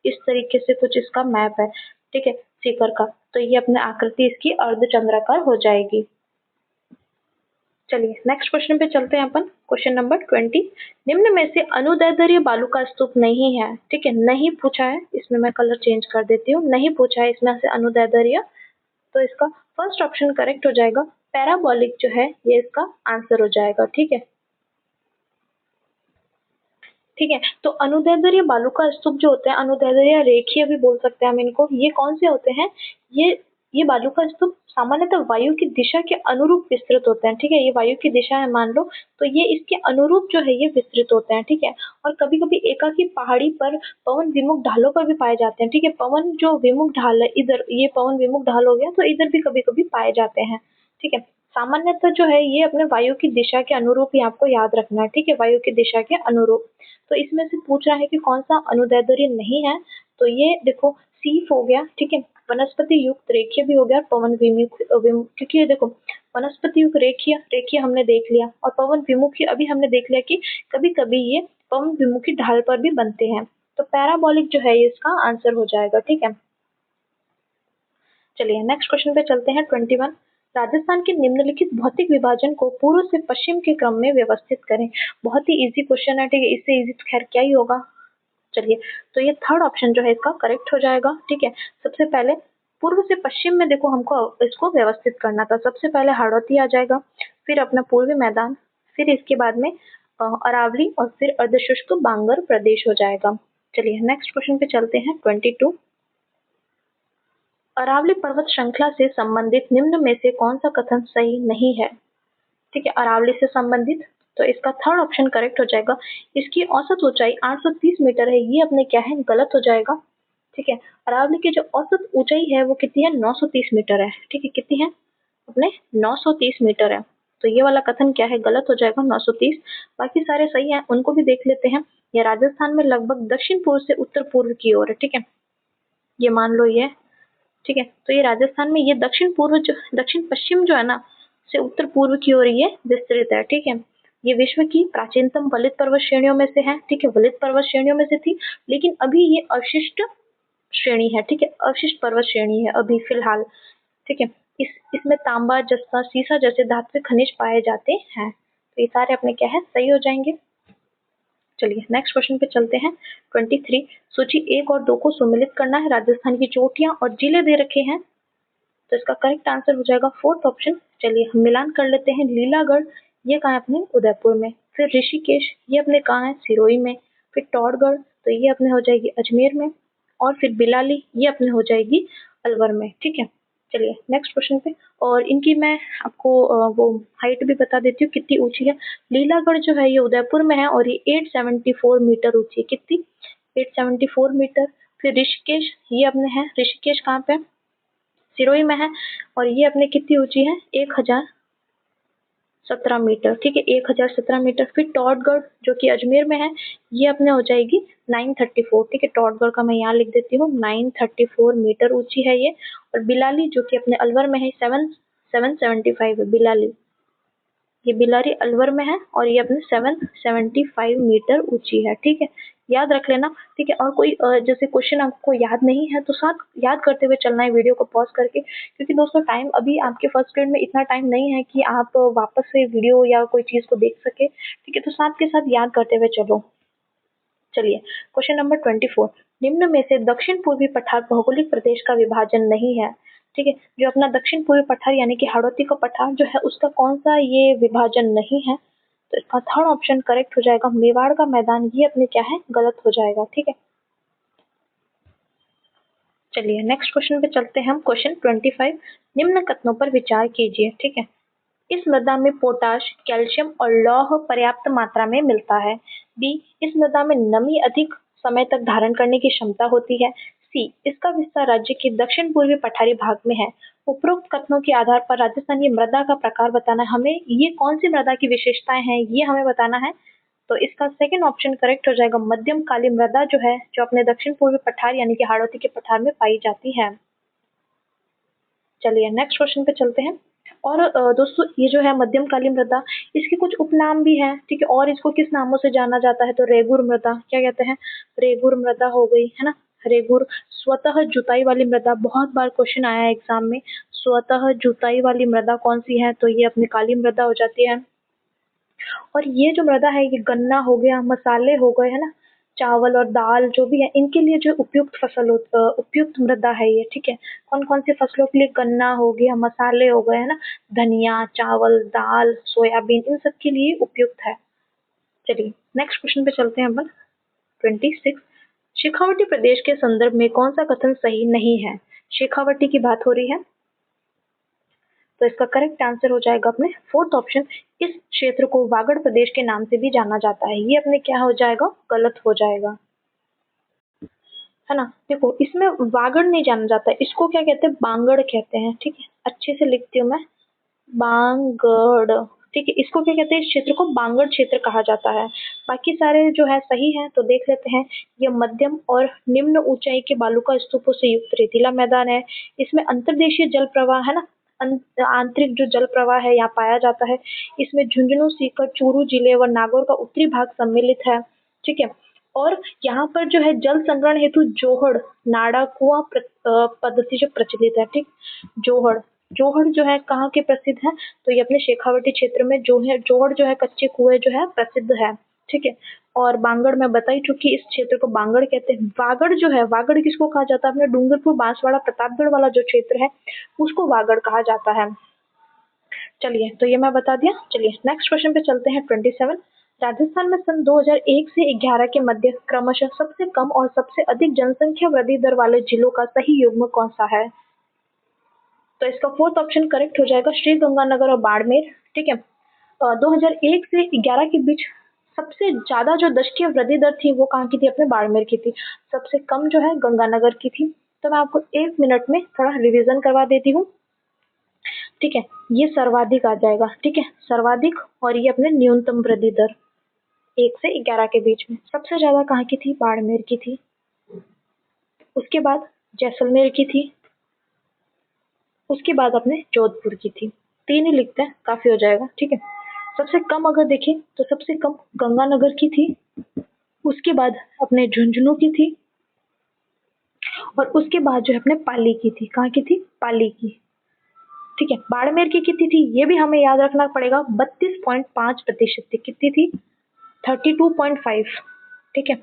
इस तरीके से कुछ इसका मैप है, ठीक है, सीकर का। तो ये अपने आकृति इसकी अर्धचंद्राकार हो जाएगी। चलिए नेक्स्ट क्वेश्चन पे चलते हैं अपन। क्वेश्चन नंबर 20, निम्न में से अनुदैर्ध्य बालू का स्तूप नहीं है, ठीक है, नहीं पूछा है, इसमें मैं कलर चेंज कर देती हूँ, नहीं पूछा है इसमें से अनुदैर्ध्य। तो इसका फर्स्ट ऑप्शन करेक्ट हो जाएगा, पैराबोलिक जो है ये इसका आंसर हो जाएगा, ठीक है। ठीक है, तो अनुदैर्ध्य बालू का स्तूप जो होते हैं, अनुदैर्ध्य या रेखीय भी बोल सकते हैं हम इनको, ये कौन से होते हैं? ये बालू का स्तूप सामान्यतः वायु की दिशा के अनुरूप विस्तृत होते हैं, ठीक है, ये वायु की दिशा है मान लो, तो ये इसके अनुरूप जो है ये विस्तृत होते हैं, ठीक है। और कभी कभी एकाकी पहाड़ी पर पवन विमुख ढालों पर भी पाए जाते हैं, ठीक है। पवन जो विमुख ढाल है इधर, ये पवन विमुख ढाल हो गया, तो इधर भी कभी कभी पाए जाते हैं, ठीक है। सामान्यतः जो है ये अपने वायु की दिशा के अनुरूप ही आपको याद रखना है, ठीक है, वायु की दिशा के अनुरूप। तो इसमें से पूछ रहा है कि कौन सा अनुदैर्ध्य नहीं है, तो ये देखो सीफ हो गया, ठीक है, वनस्पति युक्त रेखीय भी हो गया, पवन विमुख क्योंकि ये देखो वनस्पति युक्त रेखीय रेखीय हमने देख लिया, और पवन विमुखी अभी हमने देख लिया कि कभी कभी ये पवन विमुखी ढाल पर भी बनते हैं। तो पैराबोलिक जो है इसका आंसर हो जाएगा, ठीक है। चलिए नेक्स्ट क्वेश्चन पे चलते हैं। 21, राजस्थान के निम्नलिखित भौतिक विभाजन को पूर्व से पश्चिम के क्रम में व्यवस्थित करें। बहुत ही इजी क्वेश्चन है, ठीक है, इससे इजी तो खैर क्या ही होगा। चलिए, तो ये थर्ड ऑप्शन जो है इसका करेक्ट हो जाएगा, ठीक है। सबसे पहले पूर्व से पश्चिम में देखो हमको इसको व्यवस्थित करना था। सबसे पहले हाड़ौती आ जाएगा, फिर अपना पूर्वी मैदान, फिर इसके बाद में अरावली और फिर अर्धशुष्क बांगर प्रदेश हो जाएगा। चलिए नेक्स्ट क्वेश्चन पे चलते हैं। 22, अरावली पर्वत श्रृंखला से संबंधित निम्न में से कौन सा कथन सही नहीं है? ठीक है, अरावली से संबंधित, तो इसका थर्ड ऑप्शन करेक्ट हो जाएगा। इसकी औसत ऊंचाई 830 मीटर है, ये अपने क्या है, गलत हो जाएगा, ठीक है। अरावली की जो औसत ऊंचाई है वो कितनी है? 930 मीटर है, ठीक है, कितनी है अपने? 930 मीटर है। तो ये वाला कथन क्या है, गलत हो जाएगा, 930। बाकी सारे सही हैं, उनको भी देख लेते हैं। ये राजस्थान में लगभग दक्षिण पूर्व से उत्तर पूर्व की ओर है, ठीक है, ये मान लो ये, ठीक है। तो ये राजस्थान में ये दक्षिण पूर्व जो दक्षिण पश्चिम जो है ना से उत्तर पूर्व की ओर ये विस्तृत है, ठीक है। ये विश्व की प्राचीनतम वलित पर्वत श्रेणियों में से है, ठीक है, वलित पर्वत श्रेणियों में से थी, लेकिन अभी ये अवशिष्ट श्रेणी है, ठीक है, अवशिष्ट पर्वत श्रेणी है अभी फिलहाल, ठीक है। इसमें तांबा, जस्ता, सीसा जैसे धात्विक खनिज पाए जाते हैं। तो ये सारे अपने क्या है, सही हो जाएंगे। चलिए नेक्स्ट क्वेश्चन पे चलते हैं। 23, सूची 1 और 2 को सम्मिलित करना है। राजस्थान की चोटियां और जिले दे रखे हैं, तो इसका करेक्ट आंसर हो जाएगा फोर्थ ऑप्शन। चलिए हम मिलान कर लेते हैं। लीलागढ़ ये कहाँ है? अपने उदयपुर में। फिर ऋषिकेश ये अपने कहाँ है? सिरोही में। फिर टौड़गढ़ तो ये अपने हो जाएगी अजमेर में, और फिर बिलाली ये अपने हो जाएगी अलवर में, ठीक है। चलिए नेक्स्ट क्वेश्चन पे, और इनकी मैं आपको वो हाइट भी बता देती हूँ कितनी ऊंची है। लीलागढ़ जो है ये उदयपुर में है और ये 874 मीटर ऊंची है। कितनी? 874 मीटर। फिर ऋषिकेश ये अपने है, ऋषिकेश कहाँ पे? सिरोही में है और ये अपने कितनी ऊंची है, 1017 मीटर। ठीक है, 1017 मीटर। फिर टॉडगढ़ जो कि अजमेर में है, ये अपने हो जाएगी 934। ठीक है, टॉडगढ़ का मैं यहाँ लिख देती हूँ, 934 मीटर ऊंची है ये। और बिलाली जो कि अपने अलवर में है, 775 है बिलाली। ये बिलारी अलवर में है और ये अपने 775 मीटर ऊंची है। ठीक है, याद रख लेना। ठीक है, और कोई जैसे क्वेश्चन आपको याद नहीं है तो साथ याद करते हुए चलना है वीडियो को पॉज करके, क्योंकि दोस्तों टाइम अभी आपके फर्स्ट ग्रेड में इतना टाइम नहीं है कि आप वापस से वीडियो या कोई चीज को देख सके। ठीक है, तो साथ के साथ याद करते हुए चलो। चलिए, क्वेश्चन नंबर 24। निम्न में से दक्षिण पूर्वी पठार भौगोलिक प्रदेश का विभाजन नहीं है। ठीक है, जो अपना दक्षिण पूर्वी पठार यानी कि हाड़ौती का पठार जो है उसका कौन सा ये विभाजन नहीं है, तो इसका थर्ड ऑप्शन करेक्ट हो जाएगा, मेवाड़ का मैदान। ये अपने क्या है, गलत हो जाएगा। ठीक है, चलिए नेक्स्ट क्वेश्चन पे चलते हैं हम। क्वेश्चन 25। निम्न कथनों पर विचार कीजिए। ठीक है, इस मृदा में पोटाश, कैल्शियम और लौह पर्याप्त मात्रा में मिलता है। बी, इस मृदा में नमी अधिक समय तक धारण करने की क्षमता होती है। सी, इसका विस्तार राज्य के दक्षिण पूर्वी पठारी भाग में है। उपरोक्त कथनों के आधार पर राजस्थान की मृदा का प्रकार बताना है। हमें ये कौन सी मृदा की विशेषताएं हैं ये हमें बताना है। तो इसका सेकंड ऑप्शन करेक्ट हो जाएगा, मध्यम काली मृदा जो है, जो अपने दक्षिण पूर्वी पठार यानी कि हाड़ौती के पठार में पाई जाती है। चलिए नेक्स्ट क्वेश्चन पे चलते हैं। और दोस्तों ये जो है मध्यम काली मृदा, इसके कुछ उपनाम भी हैं। ठीक है, और इसको किस नामों से जाना जाता है, तो रेगुर मृदा, क्या कहते हैं, रेगुर मृदा हो गई है ना, रेगुर। स्वतः जुताई वाली मृदा, बहुत बार क्वेश्चन आया है एग्जाम में, स्वतः जुताई वाली मृदा कौन सी है, तो ये अपनी काली मृदा हो जाती है। और ये जो मृदा है, ये गन्ना हो गया, मसाले हो गए, है ना, चावल और दाल जो भी है, इनके लिए जो उपयुक्त फसल उपयुक्त मृदा है ये। ठीक है, कौन कौन सी फसलों के लिए, गन्ना हो गया, मसाले हो गए, है ना, धनिया, चावल, दाल, सोयाबीन, इन सब के लिए उपयुक्त है। चलिए नेक्स्ट क्वेश्चन पे चलते हैं अपन। 26। शेखावटी प्रदेश के संदर्भ में कौन सा कथन सही नहीं है। शेखावटी की बात हो रही है, तो इसका करेक्ट आंसर हो जाएगा अपने फोर्थ ऑप्शन, इस क्षेत्र को वागड़ प्रदेश के नाम से भी जाना जाता है। ये अपने क्या हो जाएगा, गलत हो जाएगा, है ना। देखो इसमें वागड़ नहीं जाना जाता है, इसको क्या कहते हैं, बांगड़ कहते हैं। ठीक है, अच्छे से लिखती हूँ मैं, बांगड़। ठीक है, इसको क्या कहते हैं, इस क्षेत्र को बांगड़ क्षेत्र कहा जाता है। बाकी सारे जो है सही है, तो देख लेते हैं। ये मध्यम और निम्न ऊंचाई के बालुका स्तूपों से युक्त रेतीला मैदान है। इसमें अंतर्देशीय जल प्रवाह, है ना, आंतरिक जो जल प्रवाह है यहाँ पाया जाता है। इसमें झुंझुनू, सीकर, चूरू जिले व नागौर का उत्तरी भाग सम्मिलित है। ठीक है, और यहाँ पर जो है जल संग्रहण हेतु जोहड़, नाड़ा, कुआं पद्धति जो प्रचलित है। ठीक, जोहड़, जोहड़ जो है कहाँ के प्रसिद्ध है, तो ये अपने शेखावटी क्षेत्र में जो है जोहड़ जो है, कच्चे कुएं जो है प्रसिद्ध है। ठीक है, और बांगड़ मैं बता ही चुकी, इस क्षेत्र को बांगड़ कहते हैं। वागड़ जो है, वागड़ किसको कहा जाता है, अपने डूंगरपुर, बांसवाड़ा, प्रतापगढ़ वाला जो क्षेत्र है उसको वागड़ कहा जाता है। चलिए, तो ये मैं बता दिया। चलिए नेक्स्ट क्वेश्चन पे चलते हैं। 27। राजस्थान में सन 2001 से 11 के मध्य क्रमशः सबसे कम और सबसे अधिक जनसंख्या वृद्धि दर वाले जिलों का सही युग्म कौन सा है, तो इसका फोर्थ ऑप्शन करेक्ट हो जाएगा, श्री गंगानगर और बाड़मेर। ठीक है, 2001 से 11 के बीच सबसे ज्यादा जो दशकीय वृद्धि दर थी वो कहाँ की थी, अपने बाड़मेर की थी। सबसे कम जो है गंगानगर की थी। तो मैं आपको 1 मिनट में थोड़ा रिवीजन करवा देती हूँ। ठीक है, ये सर्वाधिक आ जाएगा। ठीक है, सर्वाधिक, और ये अपने न्यूनतम वृद्धि दर 1 से 11 के बीच में सबसे ज्यादा कहाँ की थी, बाड़मेर की थी। उसके बाद जैसलमेर की थी, उसके बाद अपने जोधपुर की थी। 3 ही लिखते हैं, काफी हो जाएगा। ठीक है, सबसे कम अगर देखें तो सबसे कम गंगानगर की थी, उसके बाद अपने झुंझुनू की थी, और उसके बाद जो है अपने पाली की थी। कहाँ की थी, पाली की। ठीक है, बाड़मेर की कितनी थी, ये भी हमें याद रखना पड़ेगा, 32.5% थी। कितनी थी, 32.5। ठीक है,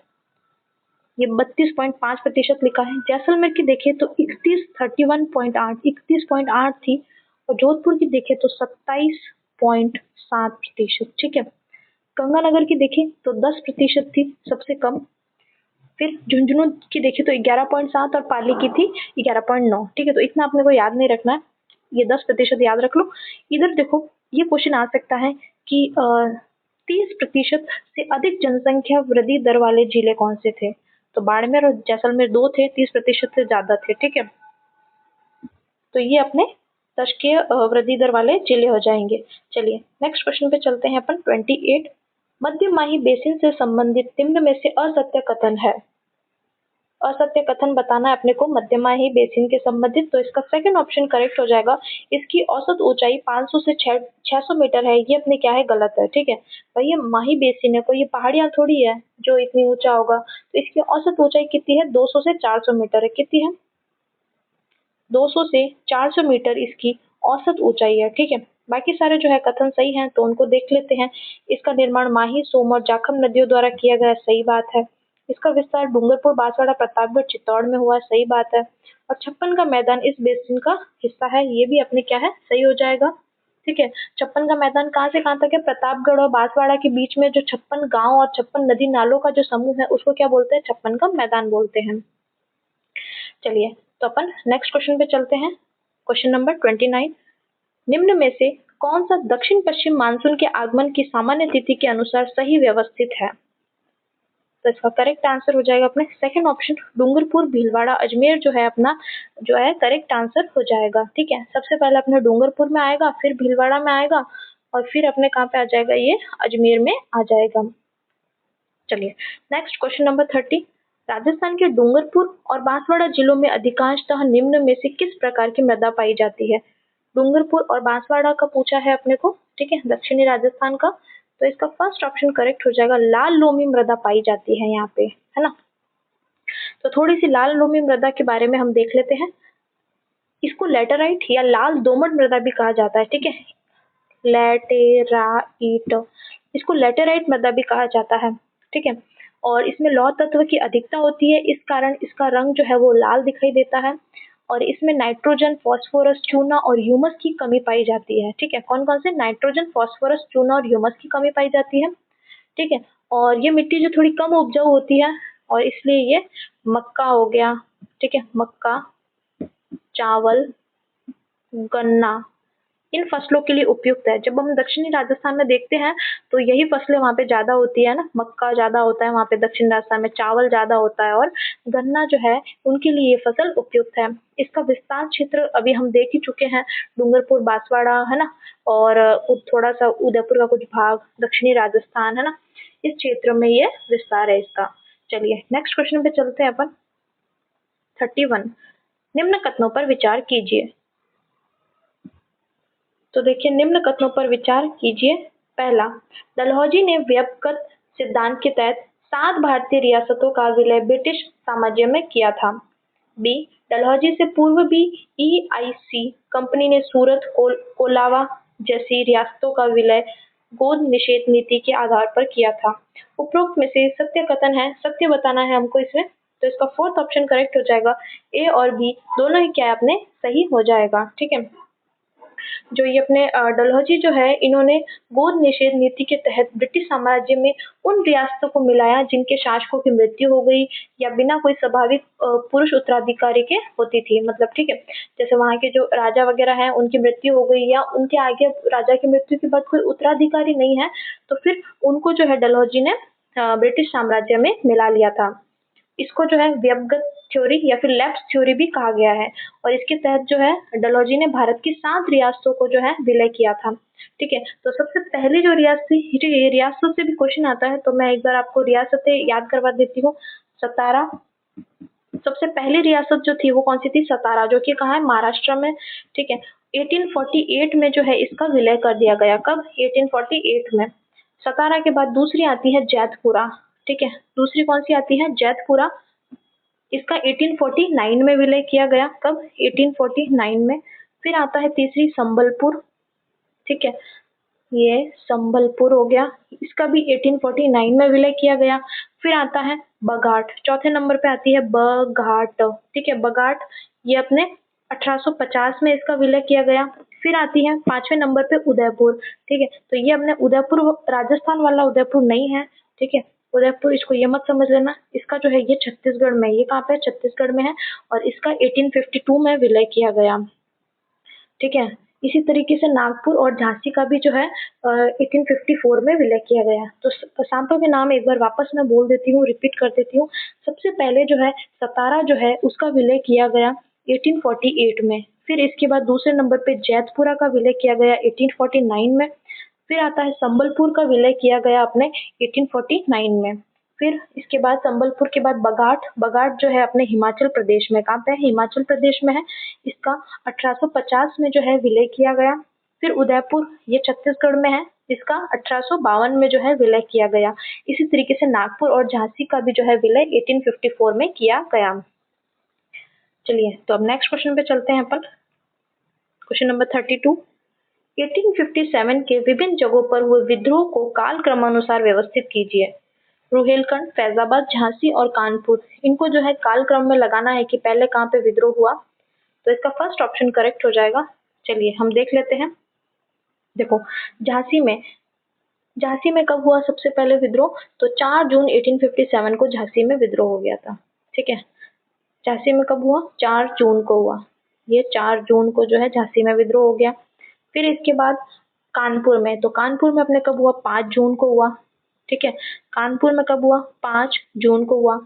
ये 32.5% लिखा है। जैसलमेर की देखें तो 31.8 थी, और जोधपुर की देखें तो 27.7%। ठीक है, गंगानगर की देखें तो 10% थी सबसे कम। फिर झुंझुनू की देखें तो 11.7, और पाली की थी 11.9। ठीक है, तो इतना अपने को याद नहीं रखना है, ये 10% याद रख लो। इधर देखो, ये क्वेश्चन आ सकता है कि 30% से अधिक जनसंख्या वृद्धि दर वाले जिले कौन से थे, तो बाड़मेर और जैसलमेर 2 थे, 30% से ज्यादा थे। ठीक है, तो ये अपने दशकीय वृद्धि दर वाले जिले हो जाएंगे। चलिए नेक्स्ट क्वेश्चन पे चलते हैं अपन 28। मध्य माही बेसिन से संबंधित निम्न में से असत्य कथन है। असत्य कथन बताना है अपने को मध्यमाही बेसिन के संबंधित, तो इसका सेकंड ऑप्शन करेक्ट हो जाएगा। इसकी औसत ऊंचाई 500 से 600 मीटर है, ये अपने क्या है गलत है। ठीक है भाई, ये माही बेसिन है, कोई ये पहाड़ियां थोड़ी है जो इतनी ऊंचा होगा। तो इसकी औसत ऊंचाई कितनी है, 200 से 400 मीटर है। कितनी है, 200 से 400 मीटर इसकी औसत ऊंचाई है। ठीक है, बाकी सारे जो है कथन सही हैं, तो उनको देख लेते हैं। इसका निर्माण माही, सोम और जाखम नदियों द्वारा किया गया, सही बात है। इसका विस्तार डूंगरपुर, बांसवाड़ा, प्रतापगढ़, चित्तौड़ में हुआ, सही बात है। और छप्पन का मैदान इस बेसिन का हिस्सा है, ये भी अपने क्या है सही हो जाएगा। ठीक है, छप्पन का मैदान कहाँ से कहाँ तक है, प्रतापगढ़ और बांसवाड़ा के बीच में जो 56 गांव और 56 नदी नालों का जो समूह है उसको क्या बोलते हैं, छप्पन का मैदान बोलते हैं। चलिए तो अपन नेक्स्ट क्वेश्चन पे चलते हैं। Question number 29। निम्न में से कौन सा दक्षिण पश्चिम मानसून के आगमन की सामान्य तिथि के अनुसार सही व्यवस्थित है। तो इसका करेक्ट आंसर हो जाएगा अपने सेकंड ऑप्शन, डूंगरपुर, भीलवाड़ा, अजमेर जो है अपना जो है करेक्ट आंसर हो जाएगा। ठीक है, सबसे पहले अपने डूंगरपुर में आएगा, फिर भीलवाड़ा में आएगा, और फिर अपने कहाँ पे आ जाएगा, ये अजमेर में आ जाएगा। चलिए नेक्स्ट क्वेश्चन नंबर 30। राजस्थान के डूंगरपुर और बांसवाड़ा जिलों में अधिकांशतः निम्न में से किस प्रकार की मृदा पाई जाती है। डूंगरपुर और बांसवाड़ा का पूछा है अपने को, ठीक है, दक्षिणी राजस्थान का। तो इसका फर्स्ट ऑप्शन करेक्ट हो जाएगा, लाल लोमी मृदा पाई जाती है यहाँ पे, है ना। तो थोड़ी सी लाल लोमी मृदा के बारे में हम देख लेते हैं। इसको लेटेराइट या लाल दोमट मृदा भी कहा जाता है। ठीक है, लेटेराइट, इसको लेटेराइट मृदा भी कहा जाता है। ठीक है, और इसमें लौह तत्व की अधिकता होती है, इस कारण इसका रंग जो है वो लाल दिखाई देता है। और इसमें नाइट्रोजन, फास्फोरस, चूना और ह्यूमस की कमी पाई जाती है। ठीक है, कौन कौन से, नाइट्रोजन, फास्फोरस, चूना और ह्यूमस की कमी पाई जाती है। ठीक है, और ये मिट्टी जो थोड़ी कम उपजाऊ होती है, और इसलिए ये मक्का हो गया, ठीक है, मक्का, चावल, गन्ना, इन फसलों के लिए उपयुक्त है। जब हम दक्षिणी राजस्थान में देखते हैं तो यही फसलें वहाँ पे ज्यादा होती है ना, मक्का ज्यादा होता है वहाँ पे दक्षिण राजस्थान में, चावल ज्यादा होता है, और गन्ना जो है उनके लिए ये फसल उपयुक्त है। इसका विस्तार क्षेत्र अभी हम देख ही चुके हैं, डूंगरपुर, बांसवाड़ा, है ना, और थोड़ा सा उदयपुर का कुछ भाग, दक्षिणी राजस्थान, है ना, इस क्षेत्र में ये विस्तार है इसका। चलिए नेक्स्ट क्वेश्चन पे चलते हैं अपन। 31। निम्न कथनों पर विचार कीजिए। तो देखिए, निम्न कथनों पर विचार कीजिए। पहला, डलहौजी ने व्यपगत सिद्धांत के तहत 7 भारतीय रियासतों का विलय ब्रिटिश साम्राज्य में किया था। बी, डलहौजी से पूर्व भी EIC कंपनी ने सूरत, कोलावा जैसी रियासतों का विलय गोद निषेध नीति के आधार पर किया था। उपरोक्त में से सत्य कथन है, सत्य बताना है हमको इसमें। तो इसका फोर्थ ऑप्शन करेक्ट हो जाएगा, ए और बी दोनों ही क्या है अपने सही हो जाएगा। ठीक है, जो ये अपने डलहौजी जो है, इन्होंने गोद निषेध नीति के तहत ब्रिटिश साम्राज्य में उन रियासतों को मिलाया जिनके शासकों की मृत्यु हो गई या बिना कोई स्वाभाविक पुरुष उत्तराधिकारी के होती थी। मतलब ठीक है, जैसे वहाँ के जो राजा वगैरह हैं उनकी मृत्यु हो गई, या उनके आगे राजा की मृत्यु के बाद कोई उत्तराधिकारी नहीं है, तो फिर उनको जो है डलहौजी ने ब्रिटिश साम्राज्य में मिला लिया था। इसको जो है व्यपगत थ्योरी या फिर लैप्स थ्योरी भी कहा गया है, और इसके तहत जो है डलहौजी ने भारत की 7 रियासतों को जो है विलय किया था। ठीक है, तो सबसे पहली जो रियासतों से भी क्वेश्चन आता है, तो मैं एक बार आपको रियासतें याद करवा देती हूँ। सतारा, सबसे पहली रियासत जो थी वो कौन सी थी, सतारा, जो कि कहाँ है, महाराष्ट्र में। ठीक है, 1848 में जो है इसका विलय कर दिया गया। कब, 1848 में। सतारा के बाद दूसरी आती है जैतपुरा। ठीक है, दूसरी कौन सी आती है, जैतपुरा, इसका 1849 में विलय किया गया। कब, 1849 में। फिर आता है तीसरी संबलपुर। ठीक है, ये संबलपुर हो गया, इसका भी 1849 में विलय किया गया। फिर आता है बघाट, चौथे नंबर पे आती है बघाट। ठीक है, बघाट, ये अपने 1850 में इसका विलय किया गया। फिर आती है 5वें नंबर पे उदयपुर। ठीक है, तो ये अपने उदयपुर राजस्थान वाला उदयपुर नहीं है। ठीक है, उदयपुर इसको ये मत समझ लेना, इसका जो है ये छत्तीसगढ़ में, ये कहाँ पे, छत्तीसगढ़ में है, और इसका 1852 में विलय किया गया। ठीक है, इसी तरीके से नागपुर और झांसी का भी जो है 1854 में विलय किया गया। तो सांपों के नाम एक बार वापस मैं बोल देती हूँ, रिपीट कर देती हूँ। सबसे पहले जो है सतारा जो है उसका विलय किया गया 1848 में। फिर इसके बाद दूसरे नंबर पे जैतपुरा का विलय किया गया 1849 में। फिर आता है संबलपुर का विलय किया गया अपने 1849 में। फिर इसके बाद संबलपुर के बाद बगाट, बगाट जो है अपने हिमाचल प्रदेश में, कहाँ पे है? हिमाचल प्रदेश में है। इसका 1850 में जो है विलय किया गया। फिर उदयपुर, ये छत्तीसगढ़ में है, इसका 1852 में जो है विलय किया गया। इसी तरीके से नागपुर और झांसी का भी जो है विलय 1854 में किया गया। चलिए तो अब नेक्स्ट क्वेश्चन पे चलते हैं अपन। क्वेश्चन नंबर 32, 1857 के विभिन्न जगहों पर हुए विद्रोह को काल क्रमानुसार व्यवस्थित कीजिए। रुहेलखंड, फैजाबाद, झांसी और कानपुर, इनको जो है काल क्रम में लगाना है कि पहले कहाँ पे विद्रोह हुआ। तो इसका फर्स्ट ऑप्शन करेक्ट हो जाएगा। चलिए हम देख लेते हैं। देखो झांसी में कब हुआ सबसे पहले विद्रोह? तो 4 जून 1857 को झांसी में विद्रोह हो गया था। ठीक है, झांसी में कब हुआ? 4 जून को हुआ। ये 4 जून को जो है झांसी में विद्रोह हो गया। फिर इसके बाद कानपुर में, तो कानपुर में अपने कब हुआ? 5 जून को हुआ। ठीक है, कानपुर में कब हुआ? 5 जून को हुआ।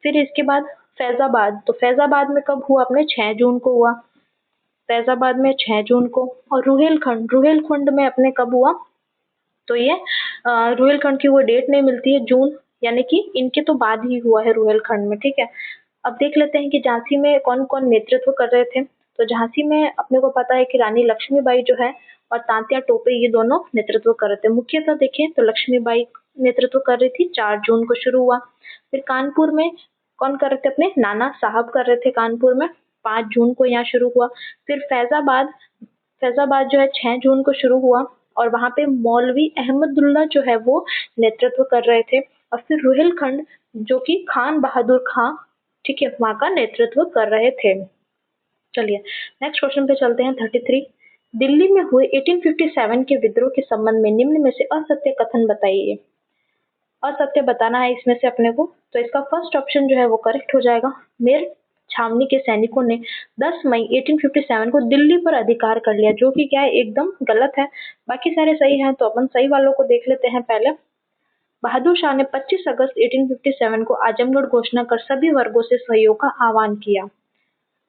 फिर इसके बाद फैजाबाद, तो फैजाबाद में कब हुआ? अपने 6 जून को हुआ। फैजाबाद में 6 जून को। और रुहेलखंड, रुहेलखंड में अपने कब हुआ? तो ये रुहेलखंड की वो डेट नहीं मिलती है, जून, यानी कि इनके तो बाद ही हुआ है रुहेलखंड में। ठीक है, अब देख लेते हैं कि झांसी में कौन कौन नेतृत्व कर रहे थे। तो झांसी में अपने को पता है कि रानी लक्ष्मीबाई जो है और तांत्या टोपे, ये दोनों नेतृत्व कर रहे थे। मुख्यतः देखें तो लक्ष्मीबाई नेतृत्व कर रही थी, 4 जून को शुरू हुआ। फिर कानपुर में कौन कर रहे थे? अपने नाना साहब कर रहे थे कानपुर में, 5 जून को यहाँ शुरू हुआ। फिर फैजाबाद, फैजाबाद जो है 6 जून को शुरू हुआ और वहां पे मौलवी अहमदुल्ला जो है वो नेतृत्व कर रहे थे। और फिर रुहेलखंड जो कि खान बहादुर खां, ठीक है, वहां का नेतृत्व कर रहे थे। चलिए नेक्स्ट क्वेश्चन पे चलते हैं। 33, दिल्ली में हुए 1857 के विद्रोह के संबंध में निम्न में से असत्य कथन बताइए। असत्य बताना है इसमें से अपने को। तो इसका फर्स्ट ऑप्शन जो है वो करेक्ट हो जाएगा। मेरठ छावनी के सैनिकों ने 10 मई 1857 को दिल्ली पर अधिकार कर लिया, जो कि क्या है? एकदम गलत है। बाकी सारे सही हैं, तो अपन सही वालों को देख लेते हैं पहले। बहादुर शाह ने 25 अगस्त 1857 को आजमगढ़ घोषणा कर सभी वर्गों से सहयोग का आह्वान किया।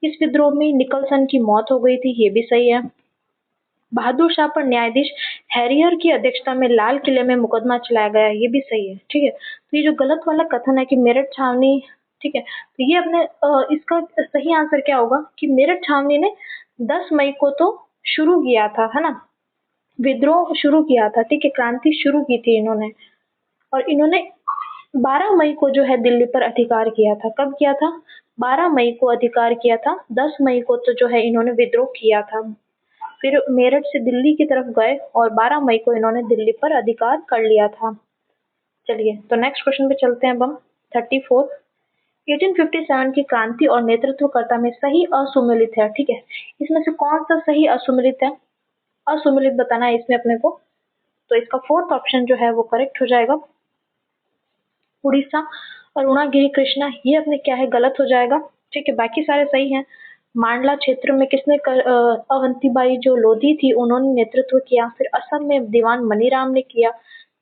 इस विद्रोह में निकलसन की मौत हो गई थी, ये भी सही है। बहादुर शाह पर न्यायाधीश हैरियर की अध्यक्षता में लाल किले में मुकदमा चलाया गया, ये भी सही है। ठीक है, तो ये जो गलत वाला कथन है कि मेरठ छावनी, ठीक है, तो ये अपने इसका सही आंसर क्या होगा कि मेरठ छावनी ने 10 मई को तो शुरू किया था, है ना, विद्रोह शुरू किया था। ठीक है, क्रांति शुरू की थी इन्होंने, और इन्होंने 12 मई को जो है दिल्ली पर अधिकार किया था। कब किया था? 12 मई को अधिकार किया था। 10 मई को तो जो है इन्होंने विद्रोह किया था। फिर मेरठ से दिल्ली की तरफ गए और 12 मई को इन्होंने दिल्ली पर अधिकार कर लिया था। चलिए तो नेक्स्ट क्वेश्चन पे चलते हैं अब हम। 34, 1857 की क्रांति और नेतृत्वकर्ता में सही असुमेलित है। ठीक है, इसमें से कौन सा सही असुमेलित है? असुमेलित बताना है इसमें अपने को। तो इसका फोर्थ ऑप्शन जो है वो करेक्ट हो जाएगा। उड़ीसा, अरुणागिरी कृष्णा, ये अपने क्या है? गलत हो जाएगा। ठीक है, बाकी सारे सही हैं। मांडला क्षेत्र में किसने अवंतीबाई जो लोधी थी उन्होंने नेतृत्व किया। फिर असम में दीवान मनीराम ने किया।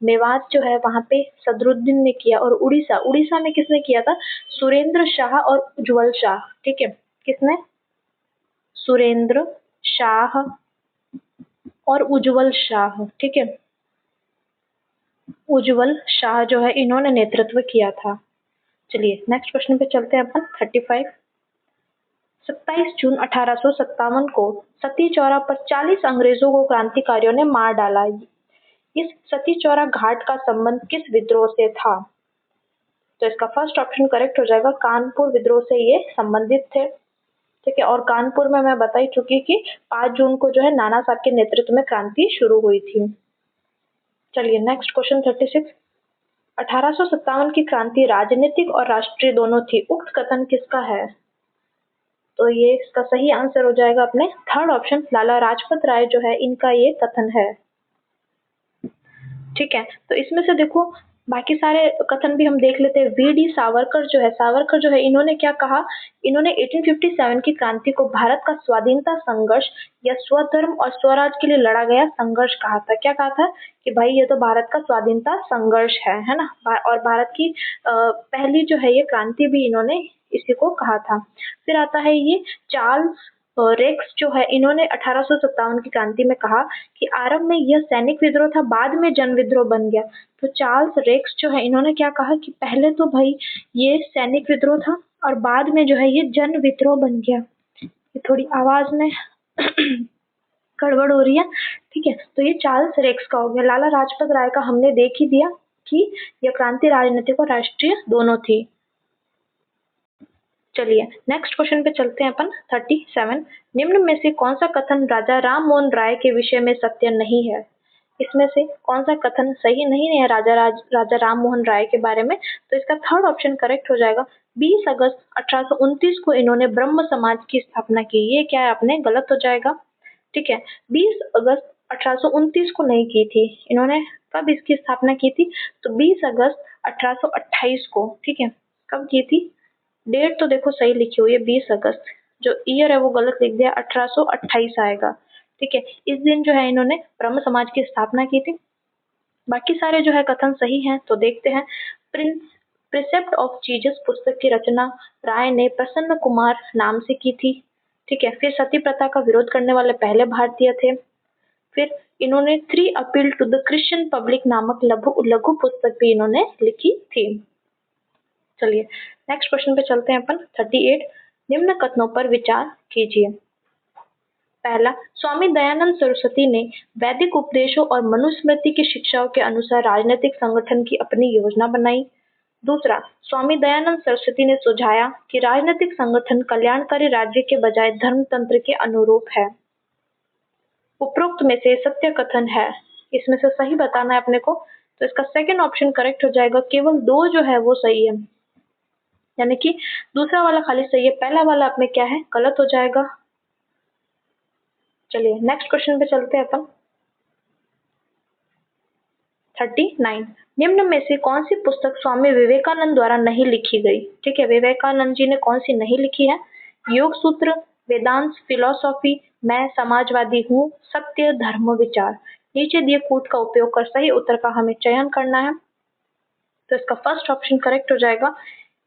मेवात जो है वहां पे सदरुद्दीन ने किया। और उड़ीसा, उड़ीसा में किसने किया था? सुरेंद्र शाह और उज्जवल शाह। ठीक है, किसने? सुरेंद्र शाह और उज्जवल शाह। ठीक है, उज्जवल शाह जो है इन्होंने नेतृत्व किया था। चलिए नेक्स्ट क्वेश्चन पे चलते हैं अपन। 35, 27 जून 1857 को सती चौरा पर 40 अंग्रेजों को क्रांतिकारियों ने मार डाला। इस सती चौरा घाट का संबंध किस विद्रोह से था? तो इसका फर्स्ट ऑप्शन करेक्ट हो जाएगा। कानपुर विद्रोह से ये संबंधित थे। ठीक है, और कानपुर में मैं बता ही चुकी कि 5 जून को जो है नाना साहब के नेतृत्व में क्रांति शुरू हुई थी। चलिए नेक्स्ट क्वेश्चन 36, 1857 की क्रांति राजनीतिक और राष्ट्रीय दोनों थी, उक्त कथन किसका है? तो ये इसका सही आंसर हो जाएगा अपने थर्ड ऑप्शन, लाला लाजपत राय जो है इनका ये कथन है। ठीक है, तो इसमें से देखो बाकी सारे कथन भी हम देख लेते हैं। वी.डी. सावरकर जो है इन्होंने क्या कहा, इन्होंने 1857 की क्रांति को भारत का स्वाधीनता संघर्ष या स्वधर्म और स्वराज के लिए लड़ा गया संघर्ष कहा था। क्या कहा था कि भाई ये तो भारत का स्वाधीनता संघर्ष है ना। और भारत की पहली जो है ये क्रांति भी इन्होंने इसी को कहा था। फिर आता है ये चार्ल्स रेक्स जो है, इन्होंने 1857 की क्रांति में कहा कि आरंभ में यह सैनिक विद्रोह था, बाद में जन विद्रोह बन गया। तो चार्ल्स रेक्स जो है इन्होंने क्या कहा कि पहले तो भाई ये सैनिक विद्रोह था और बाद में जो है ये जन विद्रोह बन गया। ये थोड़ी आवाज में गड़बड़ हो रही है, ठीक है। तो ये चार्ल्स रेक्स का हो गया। लाला लाजपत राय का हमने देख ही दिया कि यह क्रांति राजनीतिक और राष्ट्रीय दोनों थी। चलिए नेक्स्ट क्वेश्चन पे चलते हैं अपन। 37, निम्न में से कौन सा कथन राजा राम मोहन राय के विषय में सत्य नहीं है? इसमें से कौन सा कथन सही नहीं है राजा राम मोहन राय के बारे में? तो इसका थर्ड ऑप्शन करेक्ट हो जाएगा। 20 अगस्त 1829 को इन्होंने ब्रह्म समाज की स्थापना की। ये क्या है अपने गलत हो जाएगा, ठीक है। 20 अगस्त 1829 को नहीं की थी इन्होंने। कब इसकी स्थापना की थी? तो 20 अगस्त 1828 को, ठीक है। कब की थी? डेट तो देखो सही लिखी हुई है 20 अगस्त, जो ईयर है वो गलत लिख दिया, 1828 आएगा, ठीक है। इस दिन जो है इन्होंने ब्रह्म समाज की स्थापना की थी। बाकी सारे जो है कथन सही हैं, तो देखते हैं। प्रिंस प्रिसेप्ट ऑफ जीसस पुस्तक की रचना राय ने प्रसन्न कुमार नाम से की थी, ठीक है। फिर सती प्रथा का विरोध करने वाले पहले भारतीय थे। फिर इन्होंने 3 appeal to the Christian public नामक लघु पुस्तक भी इन्होंने लिखी थी। चलिए नेक्स्ट क्वेश्चन पे चलते हैं अपन। 38, निम्न कथनों पर विचार कीजिए। पहला, स्वामी दयानंद सरस्वती ने वैदिक उपदेशों और मनुस्मृति की शिक्षाओं के अनुसार राजनीतिक संगठन की अपनी योजना बनाई। दूसरा, स्वामी दयानंद सरस्वती ने सुझाया कि राजनीतिक संगठन कल्याणकारी राज्य के बजाय धर्मतंत्र के अनुरूप है। उपरोक्त में से सत्य कथन है, इसमें से सही बताना है अपने को। तो इसका सेकंड ऑप्शन करेक्ट हो जाएगा। केवल 2 जो है वो सही है, यानी कि दूसरा वाला खाली सही है, पहला वाला अपने क्या है गलत हो जाएगा। चलिए नेक्स्ट क्वेश्चन पे चलते हैं अपन। 39, निम्न में से कौन सी पुस्तक स्वामी विवेकानंद द्वारा नहीं लिखी गई? ठीक है, विवेकानंद जी ने कौन सी नहीं लिखी है? योग सूत्र, वेदांत फिलोसॉफी, मैं समाजवादी हूँ, सत्य धर्म विचार। नीचे दिए कूट का उपयोग कर सही उत्तर का हमें चयन करना है। तो इसका फर्स्ट ऑप्शन करेक्ट हो जाएगा।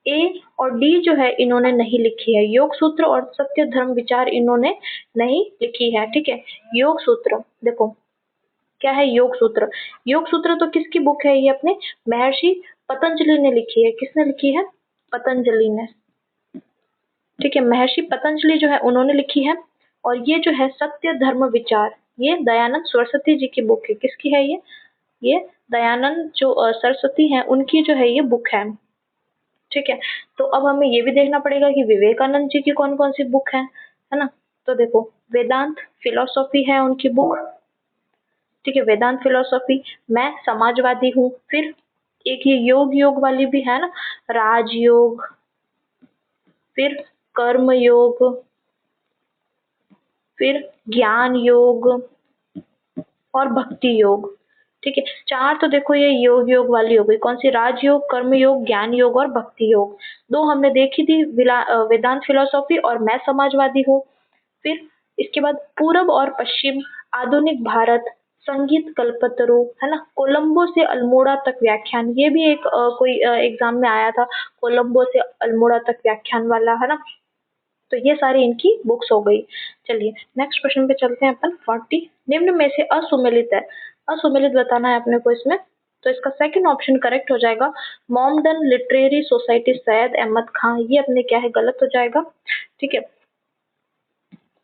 ए और डी जो है इन्होंने नहीं लिखी है। योग सूत्र और सत्य धर्म विचार इन्होंने नहीं लिखी है, ठीक है। योग सूत्र देखो क्या है, योग सूत्र। योग सूत्र तो किसकी बुक है? ये अपने महर्षि पतंजलि ने लिखी है। किसने लिखी है? पतंजलि ने, ठीक है। महर्षि पतंजलि जो है उन्होंने लिखी है। और ये जो है सत्य धर्म विचार, ये दयानंद सरस्वती जी की बुक है। किसकी है ये दयानंद जो सरस्वती हैं उनकी जो है ये बुक है, ठीक है। तो अब हमें ये भी देखना पड़ेगा कि विवेकानंद जी की कौन कौन सी बुक है ना। तो देखो वेदांत फिलोसॉफी है उनकी बुक, ठीक है। वेदांत फिलोसॉफी, मैं समाजवादी हूँ, फिर एक ये योग वाली भी है ना, राजयोग, फिर कर्म योग, फिर ज्ञान योग और भक्ति योग, ठीक है। 4 तो देखो ये योग वाली हो गई। कौन सी? राजयोग, कर्म योग, ज्ञान योग और भक्ति योग। 2 हमने देखी थी, वेदांत फिलोसॉफी और मैं समाजवादी हूँ। फिर इसके बाद पूर्व और पश्चिम, आधुनिक भारत, संगीत कल्पतरु, है ना। कोलंबो से अल्मोड़ा तक व्याख्यान, ये भी एक कोई एग्जाम में आया था, कोलंबो से अल्मोड़ा तक व्याख्यान वाला, है ना। तो ये सारी इनकी बुक्स हो गई। चलिए नेक्स्ट क्वेश्चन पे चलते हैं अपन। 40, निम्न में से असुमेलित है, असुमेलित बताना है अपने को इसमें। तो इसका सेकंड ऑप्शन करेक्ट हो जाएगा। Mohammedan literary society Syed Ahmad Khan, ये अपने क्या है गलत हो जाएगा, ठीक है।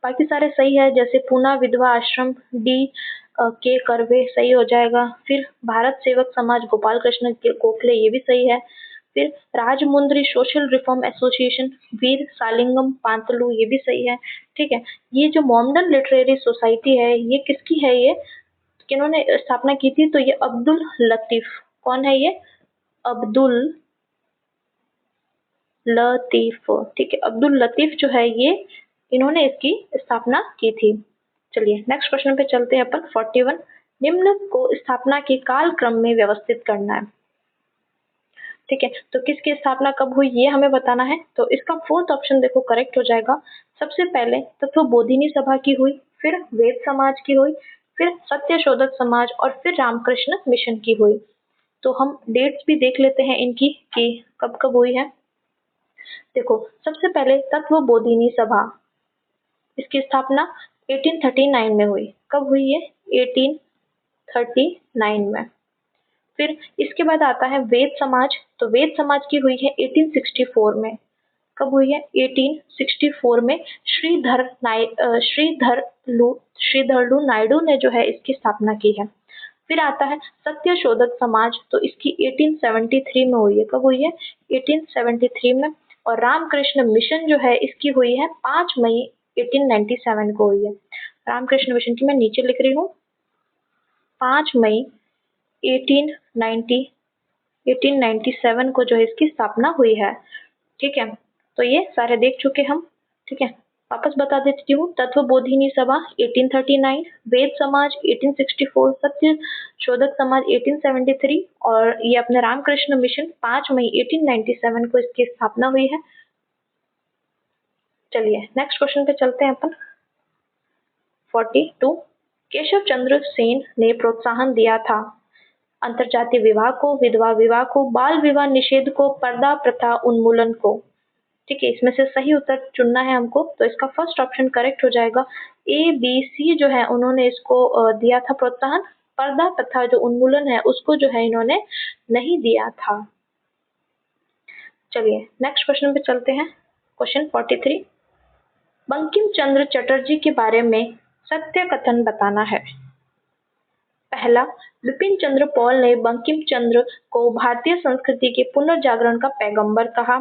बाकी सारे सही है, जैसे पूना विधवा आश्रम डी के करवे सही हो जाएगा। फिर भारत सेवक समाज गोपाल कृष्ण गोखले, ये भी सही है। फिर राजमुंद्री सोशल रिफॉर्म एसोसिएशन वीर सालिंगम पांतलू, ये भी सही है, ठीक है। ये जो मॉमडन लिटरेरी सोसाइटी है ये किसकी है? ये किन्होंने स्थापना की थी? तो ये अब्दुल लतीफ। कौन है ये? अब्दुल लतीफ, ठीक है। अब्दुल लतीफ जो है ये इन्होंने इसकी स्थापना की थी। चलिए नेक्स्ट क्वेश्चन पे चलते हैं अपन। 41, निम्न को स्थापना के काल क्रम में व्यवस्थित करना है। ठीक है, तो किसकी स्थापना कब हुई ये हमें बताना है। तो इसका फोर्थ ऑप्शन देखो करेक्ट हो जाएगा। सबसे पहले तत्व बोधिनी सभा की हुई, फिर वेद समाज की हुई, फिर सत्यशोधक समाज और फिर रामकृष्ण मिशन की हुई। तो हम डेट्स भी देख लेते हैं इनकी कि कब कब हुई है। देखो सबसे पहले तत्व बोधिनी सभा, इसकी स्थापना 1839 में हुई। कब हुई है? 1839 में। फिर इसके बाद आता है वेद समाज, तो वेद समाज की हुई है 1864 में। कब हुई है? 1864 में श्रीधरलू नायडू ने जो है इसकी स्थापना की है। फिर आता है सत्यशोधक समाज, तो इसकी 1873 में हुई है। कब हुई है? 1873 में। और रामकृष्ण मिशन जो है इसकी हुई है 5 मई 1897 को हुई है। रामकृष्ण मिशन की मैं नीचे लिख रही हूँ, 5 मई 1897 को जो है इसकी स्थापना हुई है। ठीक है, तो ये सारे देख चुके हम। ठीक है, वापस बता देती हूँ। तत्व बोधिनी सभा 1839, वेद समाज 1864, सत्य शोधक समाज 1873 और ये अपने रामकृष्ण मिशन 5 मई 1897 को इसकी स्थापना हुई है। चलिए नेक्स्ट क्वेश्चन पे चलते हैं अपन। 42 केशव चंद्र सेन ने प्रोत्साहन दिया था अंतरजातीय विवाह को, विधवा विवाह को, बाल विवाह निषेध को, पर्दा प्रथा उन्मूलन को। ठीक है, इसमें से सही उत्तर चुनना है हमको। तो इसका फर्स्ट ऑप्शन करेक्ट हो जाएगा। ए बी सी जो है उन्होंने इसको दिया था प्रोत्साहन। पर्दा प्रथा जो उन्मूलन है उसको जो है इन्होंने नहीं दिया था। चलिए नेक्स्ट क्वेश्चन पे चलते हैं। क्वेश्चन 43 बंकिम चंद्र चटर्जी के बारे में सत्य कथन बताना है। पहला, बिपिन चंद्र पॉल ने बंकिम चंद्र को भारतीय संस्कृति के पुनर्जागरण का पैगंबर कहा।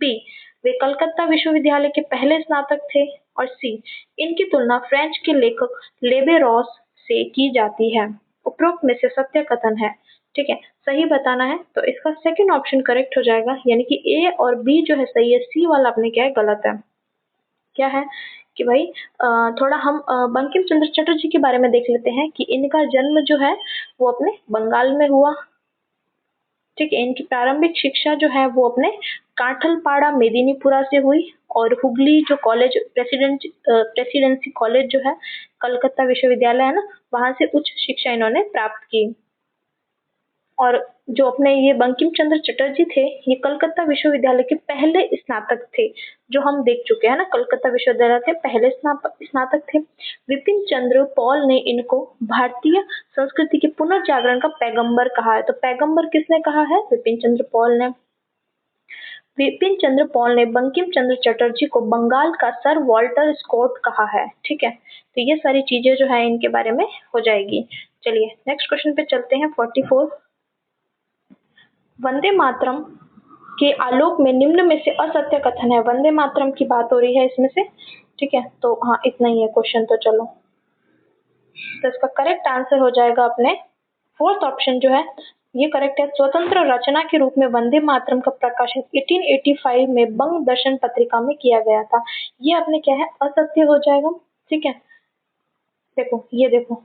बी, वे कलकत्ता विश्वविद्यालय के पहले स्नातक थे। और सी, इनकी तुलना फ्रेंच के लेखक लेवे-रॉस से की जाती है। उपरोक्त में से सत्य कथन है। ठीक है, सही बताना है। तो इसका सेकंड ऑप्शन करेक्ट हो जाएगा, यानी कि ए और बी जो है सही है, सी वाला अपने क्या है गलत है। क्या है कि भाई थोड़ा हम बंकिम चंद्र चटर्जी के बारे में देख लेते हैं कि इनका जन्म जो है वो अपने बंगाल में हुआ। ठीक है, इनकी प्रारंभिक शिक्षा जो है वो अपने काठलपाड़ा मेदिनीपुरा से हुई और हुगली जो कॉलेज प्रेसिडेंसी कॉलेज जो है कलकत्ता विश्वविद्यालय है ना, वहां से उच्च शिक्षा इन्होंने प्राप्त की। और जो अपने ये बंकिम चंद्र चटर्जी थे ये कलकत्ता विश्वविद्यालय के पहले स्नातक थे, जो हम देख चुके हैं ना, कलकत्ता विश्वविद्यालय के पहले स्नातक थे। विपिन चंद्र पॉल ने इनको भारतीय संस्कृति के पुनर्जागरण का पैगंबर कहा है। तो पैगंबर किसने कहा है? विपिन चंद्र पॉल ने। विपिन चंद्र पॉल ने बंकिम चंद्र चटर्जी को बंगाल का सर वॉल्टर स्कॉट कहा है। ठीक है, तो ये सारी चीजें जो है इनके बारे में हो जाएगी। चलिए नेक्स्ट क्वेश्चन पे चलते हैं। 44 वंदे मातरम के आलोक में निम्न में से असत्य कथन है। वंदे मातरम की बात हो रही है इसमें से। ठीक है, तो हाँ इतना ही है क्वेश्चन। तो चलो, तो इसका करेक्ट आंसर हो जाएगा अपने फोर्थ ऑप्शन जो है ये करेक्ट है। स्वतंत्र रचना के रूप में वंदे मातरम का प्रकाशन 1885 में बंग दर्शन पत्रिका में किया गया था। ये अपने क्या है असत्य हो जाएगा। ठीक है, देखो ये देखो,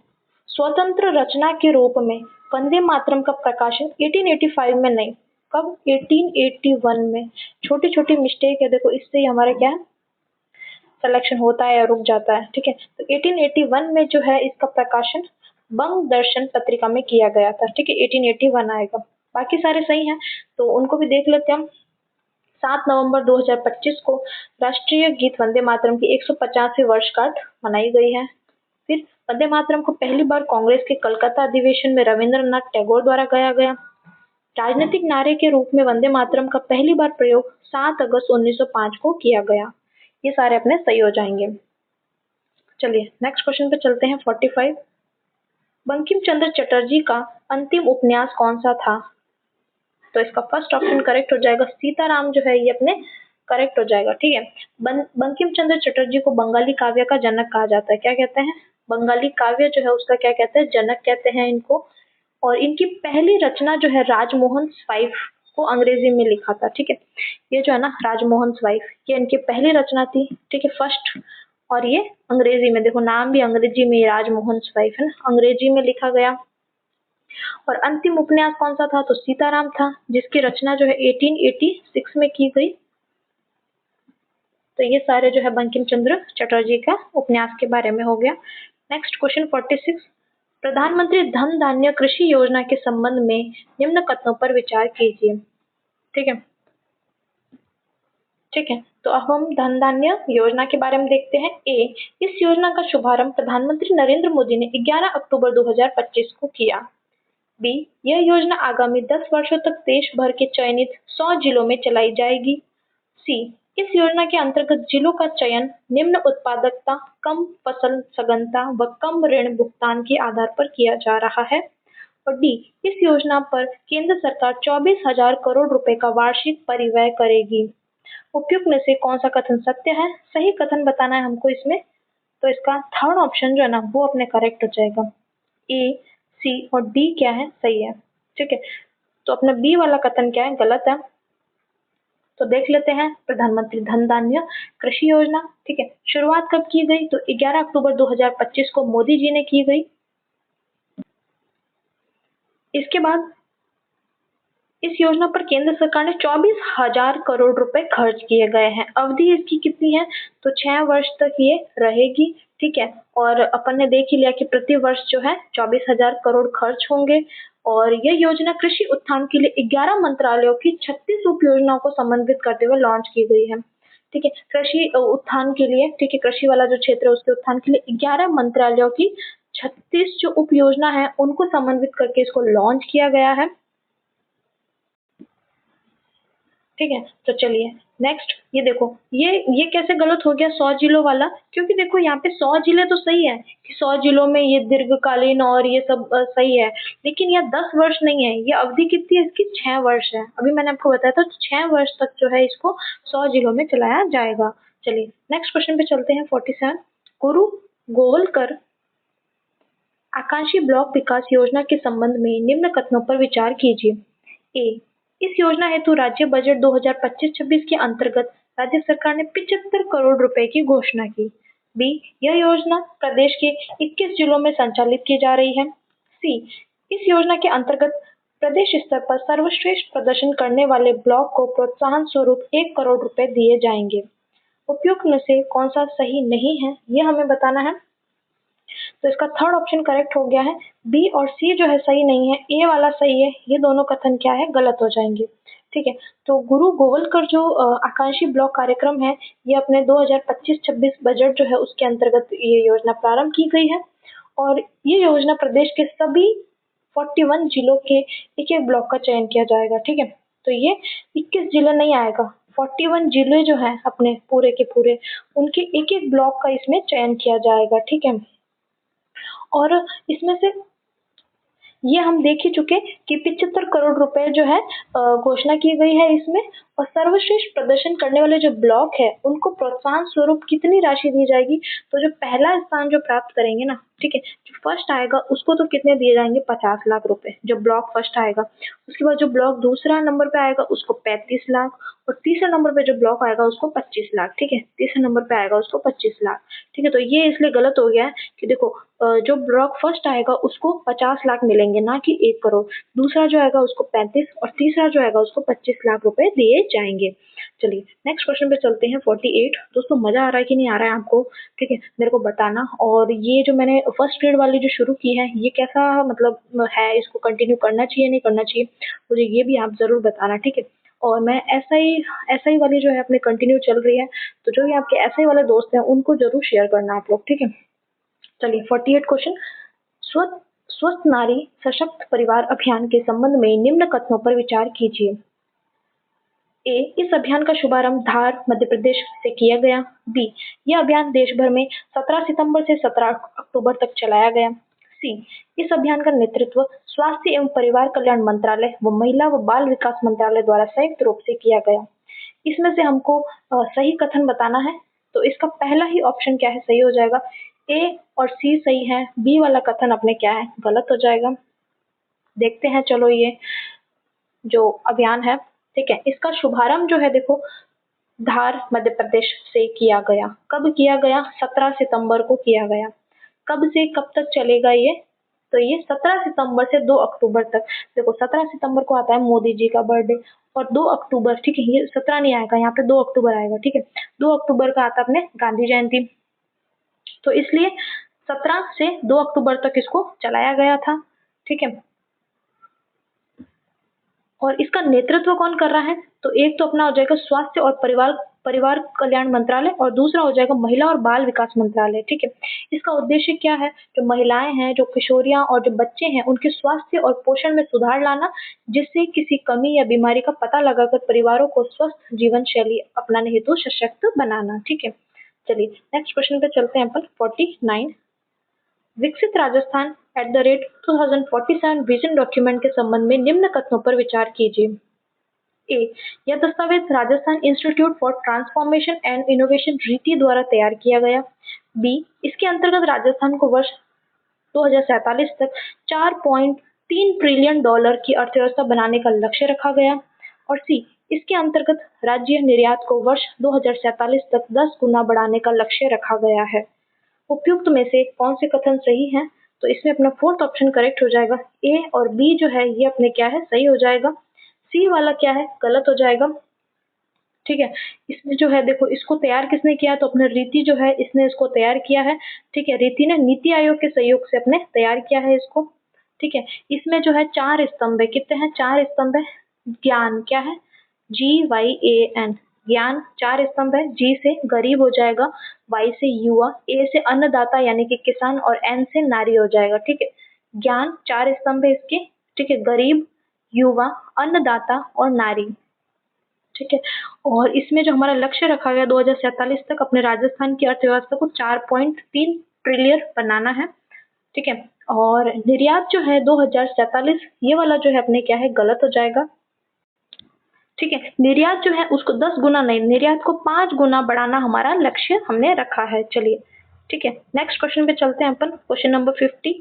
स्वतंत्र रचना के रूप में वंदे मातरम का प्रकाशन 1885 में नहीं, कब? 1881 में। छोटी छोटी मिस्टेक है, देखो इससे ही हमारा क्या है सिलेक्शन होता है या रुक जाता है। ठीक है, तो 1881 में जो है इसका प्रकाशन बंग दर्शन पत्रिका में किया गया था। ठीक है, 1881 आएगा। बाकी सारे सही हैं तो उनको भी देख लेते हैं हम। 7 नवंबर 2025 को राष्ट्रीय गीत वंदे मातरम की 150वीं वर्षगांठ मनाई गई है। फिर वंदे मातरम को पहली बार कांग्रेस के कलकत्ता अधिवेशन में रविंद्रनाथ टैगोर द्वारा गाया गया। राजनीतिक नारे के रूप में वंदे मातरम का पहली बार प्रयोग 7 अगस्त 1905 को किया गया। ये सारे अपने सही हो जाएंगे। चलिए नेक्स्ट क्वेश्चन पे चलते हैं। 45 बंकिम चंद्र चटर्जी का अंतिम उपन्यास कौन सा था? तो इसका फर्स्ट ऑप्शन करेक्ट हो जाएगा। सीताराम जो है ये अपने करेक्ट हो जाएगा। ठीक है, बंकिम चंद्र चटर्जी को बंगाली काव्य का जनक कहा जाता है। क्या कहते हैं? बंगाली काव्य जो है उसका क्या कहते हैं? जनक कहते हैं इनको। और इनकी पहली रचना जो है राजमोहन वाइफ को अंग्रेजी में लिखा था। ठीक है, ये जो है ना राजमोहन वाइफ, ये इनकी पहली रचना थी। ठीक है, फर्स्ट। और ये अंग्रेजी में, देखो नाम भी अंग्रेजी में, राजमोहन वाइफ है ना, अंग्रेजी में लिखा गया। और अंतिम उपन्यास कौन सा था, तो सीताराम था, जिसकी रचना जो है 1886 में की गई। तो ये सारे जो है बंकिम चंद्र चटर्जी का उपन्यास के बारे में हो गया। नेक्स्ट क्वेश्चन 46, प्रधानमंत्री धन धान्य कृषि योजना के संबंध में निम्न कथनों पर विचार कीजिए। ठीक है, ठीक है, तो अब हम धन धान्य योजना के बारे में देखते हैं। ए, इस योजना का शुभारंभ प्रधानमंत्री नरेंद्र मोदी ने 11 अक्टूबर 2025 को किया। बी, यह योजना आगामी 10 वर्षों तक देश भर के चयनित 100 जिलों में चलाई जाएगी। सी, इस योजना के अंतर्गत जिलों का चयन निम्न उत्पादकता, कम फसल सघनता व कम ऋण भुगतान के आधार पर किया जा रहा है। और डी, इस योजना पर केंद्र सरकार 24,000 करोड़ रुपए का वार्षिक परिव्यय करेगी। उपयुक्त में से कौन सा कथन सत्य है? सही कथन बताना है हमको इसमें, तो इसका थर्ड ऑप्शन जो है ना वो अपने करेक्ट हो जाएगा। ए, सी और डी क्या है, सही है। ठीक है, तो अपना बी वाला कथन क्या है, गलत है। तो देख लेते हैं प्रधानमंत्री धन धान्य कृषि योजना। ठीक है, शुरुआत कब की गई, तो 11 अक्टूबर 2025 को मोदी जी ने की गई। इसके बाद इस योजना पर केंद्र सरकार ने 24,000 करोड़ रुपए खर्च किए गए हैं। अवधि इसकी कितनी है, तो 6 वर्ष तक ये रहेगी। ठीक है, और अपन ने देख ही लिया कि प्रति वर्ष जो है 24,000 करोड़ खर्च होंगे। और यह योजना कृषि उत्थान के लिए 11 मंत्रालयों की 36 उप योजनाओं को समन्वित करते हुए लॉन्च की गई है। ठीक है, कृषि उत्थान के लिए, ठीक है, कृषि वाला जो क्षेत्र है उसके उत्थान के लिए 11 मंत्रालयों की 36 जो उप योजना है उनको समन्वित करके इसको लॉन्च किया गया है। ठीक है, तो चलिए नेक्स्ट ये देखो, ये कैसे गलत हो गया 100 जिलों वाला, क्योंकि देखो यहाँ पे 100 जिले तो सही है कि 100 जिलों में ये दीर्घकालीन और ये सब सही है, लेकिन यह 10 वर्ष नहीं है, ये अवधि कितनी है इसकी, 6 वर्ष है। अभी मैंने आपको बताया था 6 वर्ष तक जो है इसको 100 जिलों में चलाया जाएगा। चलिए नेक्स्ट क्वेश्चन पे चलते हैं 47, गुरु गोवलकर आकांक्षी ब्लॉक विकास योजना के संबंध में निम्न कथनों पर विचार कीजिए। ए, इस योजना हेतु राज्य बजट 2025-26 के अंतर्गत राज्य सरकार ने 75 करोड़ रुपए की घोषणा की। बी, यह योजना प्रदेश के 21 जिलों में संचालित की जा रही है। सी, इस योजना के अंतर्गत प्रदेश स्तर पर सर्वश्रेष्ठ प्रदर्शन करने वाले ब्लॉक को प्रोत्साहन स्वरूप 1 करोड़ रुपए दिए जाएंगे। उपयुक्त में से कौन सा सही नहीं है, यह हमें बताना है। तो इसका थर्ड ऑप्शन करेक्ट हो गया है। बी और सी जो है सही नहीं है, ए वाला सही है, ये दोनों कथन क्या है, गलत हो जाएंगे। ठीक है, तो गुरु गोवलकर जो आकांक्षी ब्लॉक कार्यक्रम है, ये अपने 2025-26 बजट जो है उसके अंतर्गत ये योजना प्रारंभ की गई है। और ये योजना प्रदेश के सभी 41 जिलों के एक एक ब्लॉक का चयन किया जाएगा। ठीक है, तो ये 21 जिले नहीं आएगा, 41 जिले जो है अपने पूरे के पूरे, उनके एक एक ब्लॉक का इसमें चयन किया जाएगा। ठीक है, और इसमें से ये हम देख ही चुके कि 75 करोड़ रुपए जो है घोषणा की गई है इसमें। और सर्वश्रेष्ठ प्रदर्शन करने वाले जो ब्लॉक है उनको प्रोत्साहन स्वरूप कितनी राशि दी जाएगी, तो जो पहला स्थान जो प्राप्त करेंगे ना, ठीक है, जो फर्स्ट आएगा उसको तो कितने दिए जाएंगे, 50 लाख रुपए, जो ब्लॉक फर्स्ट आएगा। उसके बाद जो ब्लॉक दूसरा नंबर पे आएगा उसको 35 लाख, और तीसरे नंबर पे जो ब्लॉक आएगा उसको 25 लाख। ठीक है, तीसरे नंबर पे आएगा उसको 25 लाख। ठीक है, तो ये इसलिए गलत हो गया है कि देखो जो ब्लॉक फर्स्ट आएगा उसको 50 लाख मिलेंगे, ना कि 1 करोड़। दूसरा जो आएगा उसको 35 और तीसरा जो आएगा उसको 25 लाख रुपए दिए जाएंगे। चलिए नेक्स्ट क्वेश्चन पे चलते हैं 48। दोस्तों मजा आ रहा है कि नहीं आ रहा है आपको, ठीक है, मेरे को बताना। और ये जो मैंने फर्स्ट ग्रेड वाली जो शुरू की है ये कैसा मतलब है, इसको कंटिन्यू करना चाहिए नहीं करना चाहिए, मुझे ये भी आप जरूर बताना। ठीक है, और मैं ऐसा ही वाली जो है अपने कंटिन्यू चल रही है, तो जो भी आपके ऐसे ही वाले दोस्त हैं उनको जरूर शेयर करना आप लोग। ठीक है, चलिए 48 क्वेश्चन, स्वस्थ स्वस्थ नारी सशक्त परिवार अभियान के संबंध में निम्न कथनों पर विचार कीजिए। ए, इस अभियान का शुभारंभ धार मध्य प्रदेश से किया गया। बी, यह अभियान देश भर में 17 सितंबर से 17 अक्टूबर तक चलाया गया। सी, इस अभियान का नेतृत्व स्वास्थ्य एवं परिवार कल्याण मंत्रालय व महिला व बाल विकास मंत्रालय द्वारा संयुक्त रूप से किया गया। इसमें से हमको सही कथन बताना है, तो इसका पहला ही ऑप्शन क्या है, सही हो जाएगा। ए और सी सही है, बी वाला कथन अपने क्या है, गलत हो जाएगा। देखते हैं, चलो ये जो अभियान है, ठीक है, इसका शुभारंभ जो है देखो धार मध्य प्रदेश से किया गया। कब किया गया, 17 सितंबर को किया गया। कब से कब तक चलेगा ये, तो ये 17 सितंबर से 2 अक्टूबर तक। देखो 17 सितंबर को आता है मोदी जी का बर्थडे और 2 अक्टूबर, ठीक है, ये 17 नहीं आएगा, यहाँ पे 2 अक्टूबर आएगा, ठीक है। 2 अक्टूबर का आता है अपने गांधी जयंती, तो इसलिए 17 से 2 अक्टूबर तक इसको चलाया गया था, ठीक है। और इसका नेतृत्व कौन कर रहा है? तो एक तो अपना हो जाएगा स्वास्थ्य और परिवार परिवार कल्याण मंत्रालय और दूसरा हो जाएगा महिला और बाल विकास मंत्रालय, ठीक है। इसका उद्देश्य क्या है? जो महिलाएं हैं, जो किशोरियां और जो बच्चे हैं, उनके स्वास्थ्य और पोषण में सुधार लाना, जिससे किसी कमी या बीमारी का पता लगाकर परिवारों को स्वस्थ जीवन शैली अपनाने हेतु सशक्त बनाना, ठीक है। चलिए नेक्स्ट क्वेश्चन पे चलते हैं अपन 49। विकसित राजस्थान @2047 विजन डॉक्यूमेंट के संबंध में निम्न कथनों पर विचार कीजिए। ए, यह दस्तावेज Rajasthan institute for transformation and innovation रीति द्वारा तैयार किया गया। बी, इसके अंतर्गत राजस्थान को वर्ष 2047 तक 4.3 ट्रिलियन डॉलर की अर्थव्यवस्था बनाने का लक्ष्य रखा गया। और सी, इसके अंतर्गत राज्य निर्यात को वर्ष 2047 तक 10 गुना बढ़ाने का लक्ष्य रखा गया है। उपयुक्त में से कौन से कथन सही हैं? तो इसमें अपना फोर्थ ऑप्शन करेक्ट हो जाएगा। ए और बी जो है ये अपने क्या है, सही हो जाएगा। सी वाला क्या है, गलत हो जाएगा, ठीक है। इसमें जो है देखो, इसको तैयार किसने किया? तो अपने रीति जो है इसने इसको तैयार किया है, ठीक है। रीति ने नीति आयोग के सहयोग से अपने तैयार किया है इसको, ठीक है। इसमें जो है 4 स्तंभ है, कितने हैं? 4 स्तंभ है। ज्ञान क्या है? GYAN, ज्ञान 4 स्तंभ है। जी से गरीब हो जाएगा, Y से युवा, A से अन्नदाता यानी कि किसान और N से नारी हो जाएगा, ठीक है। ज्ञान 4 स्तंभ है इसके, ठीक है। गरीब, युवा, अन्नदाता और नारी, ठीक है। और इसमें जो हमारा लक्ष्य रखा गया 2047 तक अपने राजस्थान की अर्थव्यवस्था को 4.3 ट्रिलियन बनाना है, ठीक है। और निर्यात जो है 2047 ये वाला जो है अपने क्या है, गलत हो जाएगा, ठीक है। निर्यात जो है उसको 10 गुना नहीं, निर्यात को 5 गुना बढ़ाना हमारा लक्ष्य हमने रखा है। चलिए, ठीक है। नेक्स्ट क्वेश्चन पे चलते हैं अपन, क्वेश्चन नंबर 50।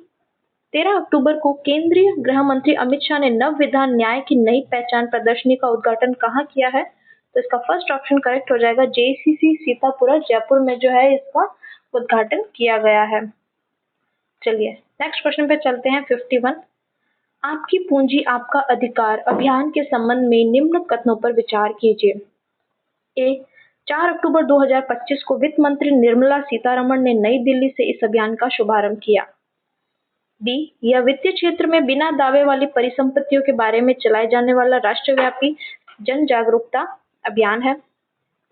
13 अक्टूबर को केंद्रीय गृह मंत्री अमित शाह ने नव विधान न्याय की नई पहचान प्रदर्शनी का उद्घाटन कहाँ किया है? तो इसका फर्स्ट ऑप्शन करेक्ट हो जाएगा। JCC सीतापुरा जयपुर में जो है इसका उद्घाटन किया गया है। चलिए नेक्स्ट क्वेश्चन पे चलते हैं 51। आपकी पूंजी आपका अधिकार अभियान के संबंध में निम्न कथनों पर विचार कीजिए। ए, 4 अक्टूबर 2025 को वित्त मंत्री निर्मला सीतारमण ने नई दिल्ली से इस अभियान का शुभारंभ किया। बी, यह वित्तीय क्षेत्र में बिना दावे वाली परिसंपत्तियों के बारे में चलाए जाने वाला राष्ट्रव्यापी जन जागरूकता अभियान है।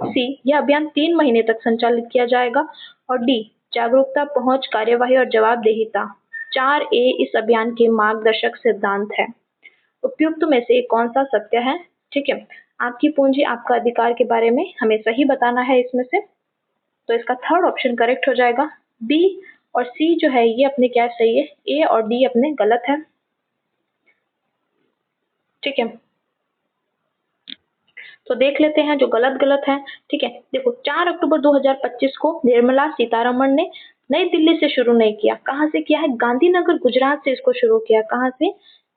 सी, यह अभियान 3 महीने तक संचालित किया जाएगा। और डी, जागरूकता, पहुंच, कार्यवाही और जवाबदेहिता 4A इस अभियान के मार्गदर्शक सिद्धांत है। उपयुक्त में से कौन सा सत्य है? ठीक है, आपकी पूंजी आपका अधिकार के बारे में हमें सही बताना है इसमें से, तो इसका थर्ड ऑप्शन करेक्ट हो जाएगा। बी और सी जो है ये अपने क्या सही है, ए और डी अपने गलत है, ठीक है। तो देख लेते हैं जो गलत गलत है, ठीक है। देखो 4 अक्टूबर 2025 को निर्मला सीतारमण ने नई दिल्ली से शुरू नहीं किया, कहाँ से किया है? गांधीनगर गुजरात से इसको शुरू किया। कहाँ से?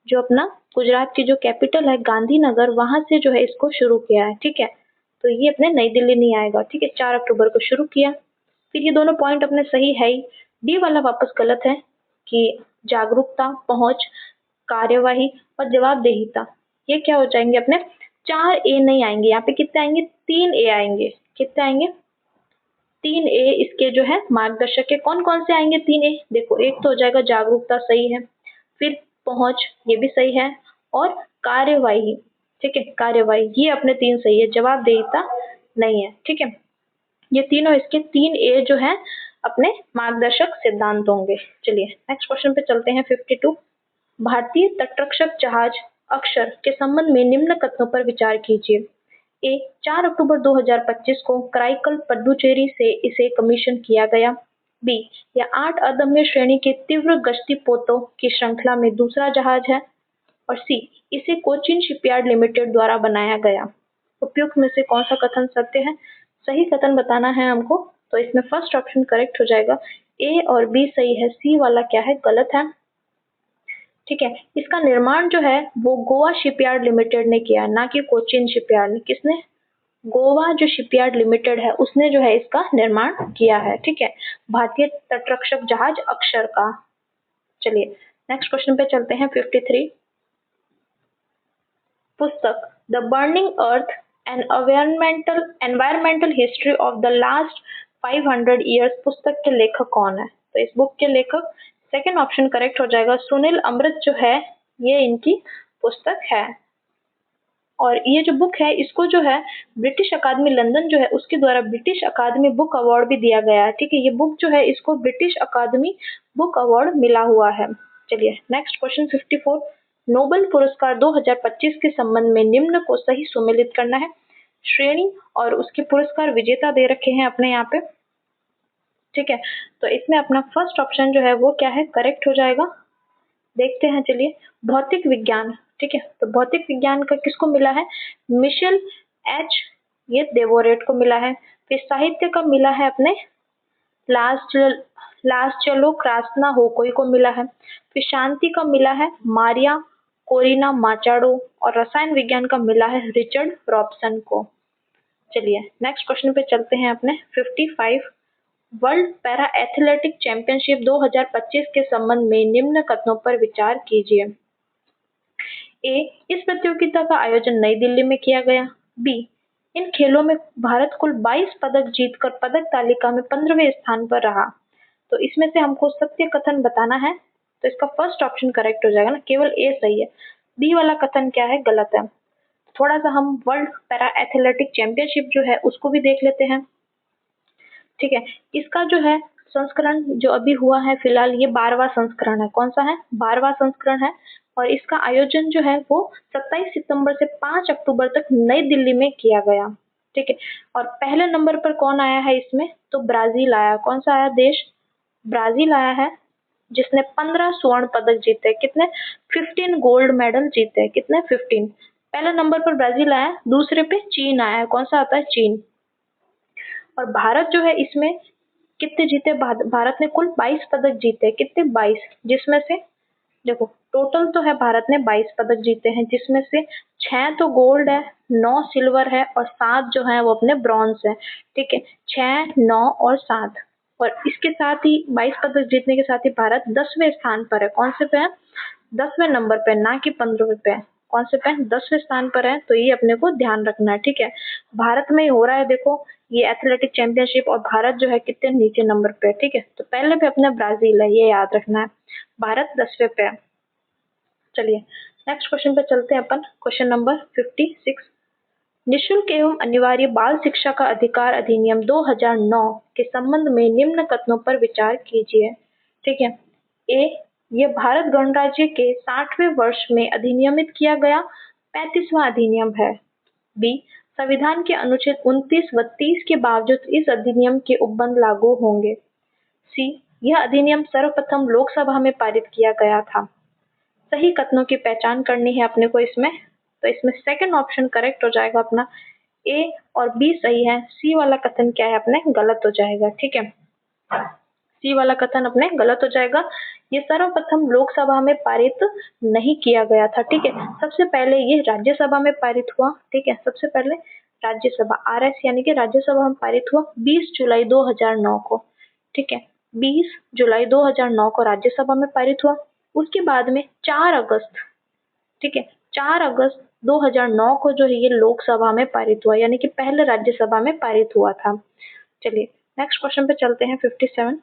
जो अपना गुजरात की जो कैपिटल है गांधीनगर, वहां से जो है इसको शुरू किया है, ठीक है। तो ये अपने नई दिल्ली नहीं आएगा, ठीक है। 4 अक्टूबर को शुरू किया। फिर ये दोनों पॉइंट अपने सही है ही। डी वाला वापस गलत है कि जागरूकता, पहुंच, कार्यवाही और जवाबदेहिता ये क्या हो जाएंगे अपने? 4A नहीं आएंगे, यहाँ पे कितने आएंगे? 3A आएंगे। कितने आएंगे? 3A इसके जो है मार्गदर्शक के कौन कौन से आएंगे? 3A देखो, एक तो हो जाएगा जागरूकता, सही है। फिर पहुंच, ये भी सही है। और कार्यवाही, ठीक है, कार्यवाही ये अपने 3 सही है। जवाबदेहिता नहीं है, ठीक है। ये तीनों इसके 3A जो है अपने मार्गदर्शक सिद्धांत होंगे। चलिए नेक्स्ट क्वेश्चन पे चलते हैं 52। भारतीय तटरक्षक जहाज अक्षर के संबंध में निम्न कथनों पर विचार कीजिए। ए, 4 अक्टूबर 2025 को कराईकल पद्दुचेरी से इसे कमीशन किया गया। बी, यह 8 अदम्य श्रेणी के तीव्र गश्ती पोतों की श्रृंखला में दूसरा जहाज है। और सी, इसे कोचिन शिपयार्ड लिमिटेड द्वारा बनाया गया। उपयुक्त में से कौन सा कथन सत्य है? सही कथन बताना है हमको, तो इसमें फर्स्ट ऑप्शन करेक्ट हो जाएगा। ए और बी सही है, सी वाला क्या है, गलत है, ठीक है। इसका निर्माण जो है वो गोवा शिपयार्ड लिमिटेड ने किया, ना कि कोचिन शिपयार्ड ने। किसने? गोवा जो शिपयार्ड लिमिटेड है उसने जो है इसका निर्माण किया है, ठीक है, भारतीय तटरक्षक जहाज अक्षर का। चलिए नेक्स्ट क्वेश्चन पे चलते हैं 53। पुस्तक the burning earth and environmental history of the last 500 years पुस्तक के लेखक कौन है? तो इस बुक के लेखक, सेकंड ऑप्शन करेक्ट हो जाएगा, सुनील अमृत जो है ये इनकी पुस्तक है। और ये जो बुक है इसको जो है ब्रिटिश अकादमी लंदन जो है उसके द्वारा ब्रिटिश अकादमी बुक अवार्ड भी दिया गया है। ठीक है, ये बुक जो है इसको ब्रिटिश अकादमी बुक अवार्ड मिला हुआ है। चलिए नेक्स्ट क्वेश्चन 54। नोबेल पुरस्कार 2025 के संबंध में निम्न को सही सुमेलित करना है। श्रेणी और उसके पुरस्कार विजेता दे रखे हैं अपने यहाँ पे। ठीक है, तो इसमें अपना फर्स्ट ऑप्शन जो है वो क्या है, करेक्ट हो जाएगा। देखते हैं, चलिए भौतिक विज्ञान। ठीक है, तो भौतिक विज्ञान का किसको मिला है? मिशेल एच ये देवोरेट को मिला है। फिर साहित्य का मिला है अपने लास्चेलो क्रास्ना होकोई को मिला है। फिर शांति का मिला है मारिया कोरिना माचाडो। और रसायन विज्ञान का मिला है रिचर्ड रॉबसन को। चलिए नेक्स्ट क्वेश्चन पे चलते हैं अपने 55। वर्ल्ड पैरा एथलेटिक चैंपियनशिप 2025 के संबंध में निम्न कथनों पर विचार कीजिए। ए, इस प्रतियोगिता का आयोजन नई दिल्ली में किया गया। बी, इन खेलों में भारत कुल 22 पदक जीतकर पदक तालिका में 15वें स्थान पर रहा। तो इसमें से हमको सत्य कथन बताना है, तो इसका फर्स्ट ऑप्शन करेक्ट हो जाएगा ना, केवल ए सही है। बी वाला कथन क्या है, गलत है। थोड़ा सा हम वर्ल्ड पैरा एथलेटिक चैंपियनशिप जो है उसको भी देख लेते हैं। ठीक है, इसका जो है संस्करण जो अभी हुआ है फिलहाल ये 12वां संस्करण है। कौन सा है? 12वां संस्करण है। और इसका आयोजन जो है वो 27 सितंबर से 5 अक्टूबर तक नई दिल्ली में किया गया। ठीक है, और पहले नंबर पर कौन आया है इसमें? तो ब्राजील आया। कौन सा आया देश? ब्राजील आया है, जिसने 15 स्वर्ण पदक जीते। कितने? 15 गोल्ड मेडल जीते। कितने? 15। पहले नंबर पर ब्राजील आया, दूसरे पे चीन आया है। कौन सा आता है? चीन। और भारत जो है इसमें कितने जीते? भारत ने कुल 22 पदक जीते। कितने? 22, जिसमें से देखो टोटल तो है भारत ने 22 पदक जीते हैं, जिसमें से 6 तो गोल्ड है, 9 सिल्वर है और 7 जो है वो अपने ब्रॉन्ज है। ठीक है, 6, 9 और 7। और इसके साथ ही 22 पदक जीतने के साथ ही भारत 10वें स्थान पर है। कौन से पे है? 10वें नंबर पे, ना कि 15वें पे। कौन से पे? 10वें स्थान पर है। तो ये अपने को ध्यान रखना है। ठीक है, भारत में ही हो रहा है देखो ये एथलेटिक चैंपियनशिप, और भारत जो है कितने नीचे नंबर पे। ठीक है, तो पहले पे अपने ब्राजील है, ये याद रखना है। भारत 10वें पे है। चलिए नेक्स्ट क्वेश्चन पे चलते हैं अपन। Question number 56। निशुल्क एवं अनिवार्य बाल शिक्षा का अधिकार अधिनियम 2009 के संबंध में निम्न कथनों पर विचार कीजिए। ठीक है, ए, यह भारत गणराज्य के 60वें वर्ष में अधिनियमित किया गया 35वां अधिनियम है। बी, संविधान के अनुच्छेद 29 व 30 के बावजूद इस अधिनियम के उपबंध लागू होंगे। सी, यह अधिनियम सर्वप्रथम लोकसभा में पारित किया गया था। सही कथनों की पहचान करनी है अपने को इसमें, तो इसमें सेकंड ऑप्शन करेक्ट हो जाएगा अपना। ए और बी सही है, सी वाला कथन क्या है अपने गलत हो जाएगा। ठीक है, सी वाला कथन अपने गलत हो जाएगा। ये सर्वप्रथम लोकसभा में पारित नहीं किया गया था। ठीक है, सबसे पहले ये राज्यसभा में पारित हुआ। ठीक है, सबसे पहले राज्यसभा आरएस यानी कि राज्यसभा में पारित हुआ 20 जुलाई 2009 को। ठीक है, 20 जुलाई 2009 को राज्यसभा में पारित हुआ। उसके बाद में 4 अगस्त, ठीक है, 4 अगस्त 2009 को जो है ये लोकसभा में पारित हुआ, यानी कि पहले राज्यसभा में पारित हुआ था। चलिए नेक्स्ट क्वेश्चन पे चलते हैं 57।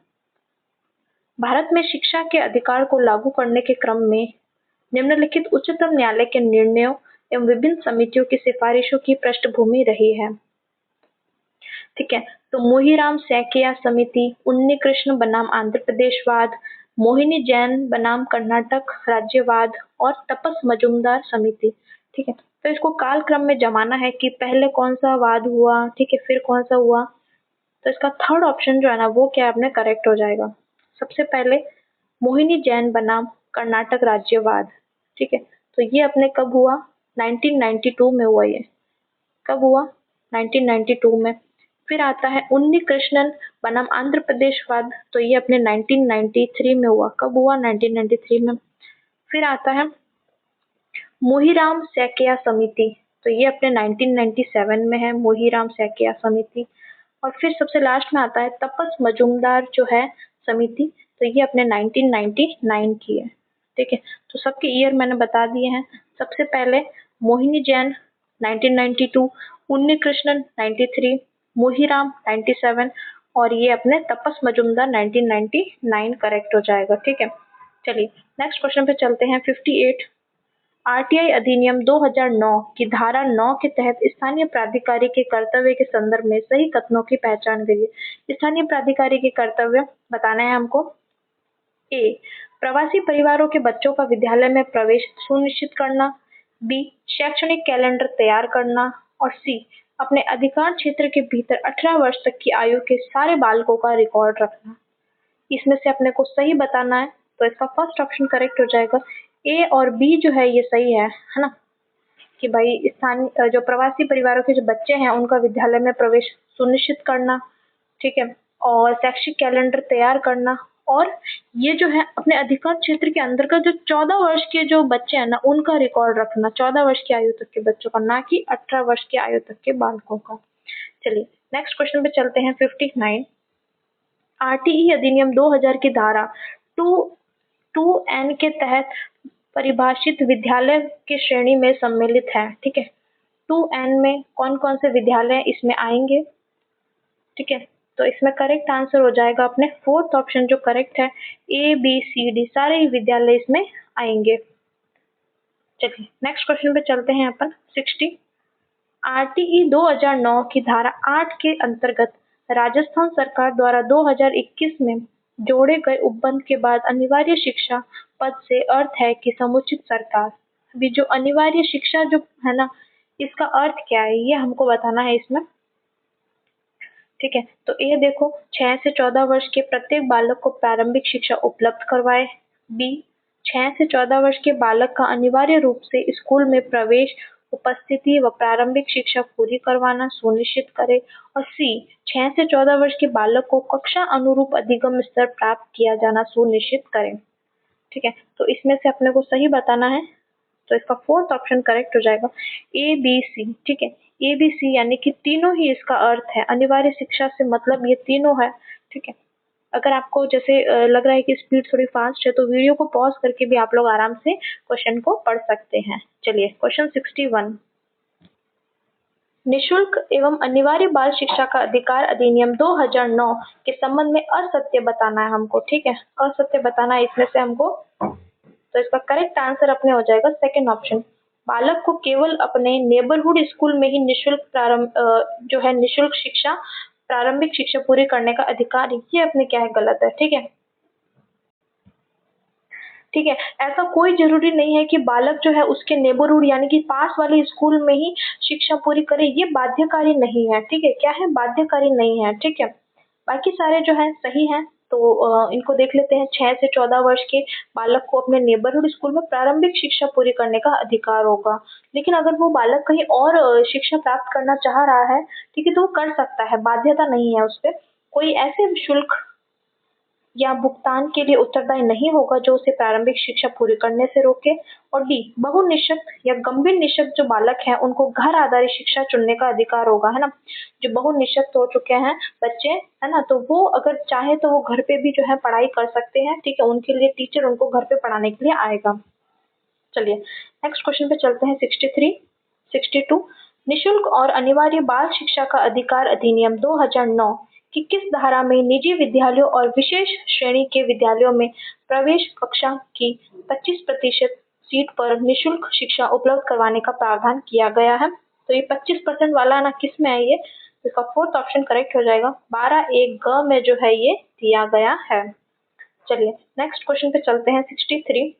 भारत में शिक्षा के अधिकार को लागू करने के क्रम में निम्नलिखित उच्चतम न्यायालय के निर्णयों एवं विभिन्न समितियों की सिफारिशों की पृष्ठभूमि रही है। ठीक है, तो मोहीराम सैकिया समिति, उन्नी कृष्ण बनाम आंध्र प्रदेशवाद, मोहिनी जैन बनाम कर्नाटक राज्यवाद और तपस मजुमदार समिति। ठीक है, तो इसको काल क्रम में जमाना है कि पहले कौन सा वाद हुआ, ठीक है, फिर कौन सा हुआ। तो इसका थर्ड ऑप्शन जो है ना वो क्या अपने करेक्ट हो जाएगा। सबसे पहले मोहिनी जैन बनाम कर्नाटक राज्यवाद। ठीक है, तो ये अपने कब हुआ? 1992 में हुआ। ये कब हुआ? 1992 में। फिर आता है उन्नी कृष्णन बनाम आंध्र प्रदेशवाद, तो ये अपने 1993 में हुआ। कब हुआ? 1993 में। फिर आता है मोहीराम सैकिया समिति, तो ये अपने 1997 में है मोहीराम सैकिया समिति। और फिर सबसे लास्ट में आता है तपस मजुमदार जो है समिति, तो ये अपने 1999 की है। ठीक है, तो सबके ईयर मैंने बता दिए हैं। सबसे पहले मोहिनी जैन 1992, उन्नी कृष्णन 93, मोहीराम 97 और ये अपने तपस मजुमदार 1999 करेक्ट हो जाएगा। ठीक है, चलिए नेक्स्ट क्वेश्चन पे चलते हैं। 58 आरटीआई अधिनियम 2009 की धारा 9 के तहत स्थानीय प्राधिकारी के कर्तव्य के संदर्भ में सही कथनों की पहचान करिए। स्थानीय प्राधिकारी के कर्तव्य बताना है हमको। ए, प्रवासी परिवारों के बच्चों का विद्यालय में प्रवेश सुनिश्चित करना। बी, शैक्षणिक कैलेंडर तैयार करना। और सी, अपने अधिकार क्षेत्र के भीतर 18 वर्ष तक की आयु के सारे बालकों का रिकॉर्ड रखना। इसमें से अपने को सही बताना है, तो इसका फर्स्ट ऑप्शन करेक्ट हो जाएगा। ए और बी जो है ये सही है ना, कि भाई स्थानीय जो प्रवासी परिवारों के जो बच्चे हैं उनका विद्यालय में प्रवेश सुनिश्चित करना, ठीक है, और शैक्षिक कैलेंडर तैयार करना। और ये जो है अपने अधिकार क्षेत्र के अंदर का जो 14 वर्ष के जो बच्चे हैं ना उनका रिकॉर्ड रखना, 14 वर्ष की आयु तक के बच्चों का, ना कि 18 वर्ष की आयु तक के बालकों का। चलिए नेक्स्ट क्वेश्चन पे चलते हैं। 59 आरटीई अधिनियम 2000 की धारा 2(n) के तहत परिभाषित विद्यालय के श्रेणी में सम्मिलित है। ठीक है, 2(n) में कौन कौन से विद्यालय इसमें आएंगे? ठीक है, तो इसमें करेक्ट आंसर हो जाएगा अपने फोर्थ ऑप्शन जो करेक्ट है, ए बी सी डी सारे ही विद्यालय इसमें आएंगे। चलिए नेक्स्ट क्वेश्चन पे चलते हैं अपन। 60 आरटीई 2009 की धारा 8 के अंतर्गत राजस्थान सरकार द्वारा 2021 में जोड़े गए उपबंध के बाद अनिवार्य शिक्षा पद से अर्थ है कि समुचित सरकार। अभी जो अनिवार्य शिक्षा जो है ना इसका अर्थ क्या है ये हमको बताना है इसमें। ठीक है, तो ए देखो 6 से 14 वर्ष के प्रत्येक बालक को प्रारंभिक शिक्षा उपलब्ध करवाए। बी, 6 से 14 वर्ष के बालक का अनिवार्य रूप से स्कूल में प्रवेश, उपस्थिति व प्रारंभिक शिक्षा पूरी करवाना सुनिश्चित करे। और सी, 6 से 14 वर्ष के बालक को कक्षा अनुरूप अधिगम स्तर प्राप्त किया जाना सुनिश्चित करें। ठीक है, तो इसमें से अपने को सही बताना है, तो इसका फोर्थ ऑप्शन करेक्ट हो जाएगा, ए बी सी। ठीक है, ए बी सी यानी कि तीनों ही इसका अर्थ है, अनिवार्य शिक्षा से मतलब ये तीनों है। ठीक है, अगर आपको जैसे लग रहा है कि स्पीड थोड़ी फास्ट है तो वीडियो को पॉज करके भी आप लोग आराम से क्वेश्चन को पढ़ सकते हैं। चलिए क्वेश्चन 61 निशुल्क एवं अनिवार्य बाल शिक्षा का अधिकार अधिनियम 2009 के संबंध में असत्य बताना है हमको। ठीक है, असत्य बताना है इसमें से हमको, तो इसका करेक्ट आंसर अपने हो जाएगा सेकंड ऑप्शन। बालक को केवल अपने नेबरहुड स्कूल में ही निशुल्क शिक्षा प्रारंभिक शिक्षा पूरी करने का अधिकार है, ये अपने क्या है गलत है। ठीक है, ठीक है, ऐसा कोई जरूरी नहीं है कि बालक जो है उसके नेबरहुड यानी कि पास वाले स्कूल में ही शिक्षा पूरी करे, ये बाध्यकारी नहीं है। ठीक है, क्या है बाध्यकारी नहीं है। ठीक है, बाकी सारे जो है सही हैं, तो इनको देख लेते हैं। 6 से 14 वर्ष के बालक को अपने नेबरहुड स्कूल में प्रारंभिक शिक्षा पूरी करने का अधिकार होगा, लेकिन अगर वो बालक कहीं और शिक्षा प्राप्त करना चाह रहा है, ठीक है, तो वो कर सकता है, बाध्यता नहीं है उस पर। कोई ऐसे शुल्क या भुगतान के लिए उत्तरदायी नहीं होगा जो उसे प्रारंभिक शिक्षा पूरी करने से रोके। और डी, बहुनिशक्त या गंभीर निशक्त जो बालक हैं उनको घर आधारित शिक्षा चुनने का अधिकार होगा, है ना। जो बहुनिशक्त हो चुके हैं बच्चे, है ना, तो वो अगर चाहे तो वो घर पे भी जो है पढ़ाई कर सकते हैं। ठीक है, उनके लिए टीचर उनको घर पे पढ़ाने के लिए आएगा। चलिए नेक्स्ट क्वेश्चन पे चलते हैं। 63 62 निशुल्क और अनिवार्य बाल शिक्षा का अधिकार अधिनियम 2009 की किस धारा में निजी विद्यालयों और विशेष श्रेणी के विद्यालयों में प्रवेश कक्षा की 25% सीट पर निशुल्क शिक्षा उपलब्ध करवाने का प्रावधान किया गया है? तो ये 25% वाला ना किस में है ये, इसका फोर्थ ऑप्शन करेक्ट हो जाएगा, 12(1) ग में जो है ये दिया गया है। चलिए नेक्स्ट क्वेश्चन पे चलते हैं। 63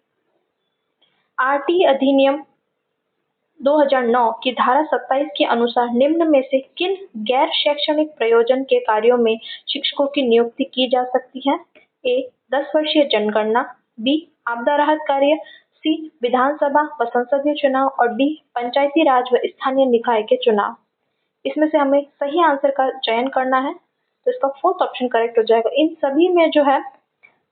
आरटी अधिनियम 2009 की धारा 27 के अनुसार निम्न में से किन गैर शैक्षणिक प्रयोजन के कार्यों में शिक्षकों की नियुक्ति की जा सकती है? ए, 10 वर्षीय जनगणना। बी, आपदा राहत कार्य। सी, विधानसभा व संसदीय चुनाव। और डी, पंचायती राज व स्थानीय निकाय के चुनाव। इसमें से हमें सही आंसर का चयन करना है, तो इसका फोर्थ ऑप्शन करेक्ट हो जाएगा। इन सभी में जो है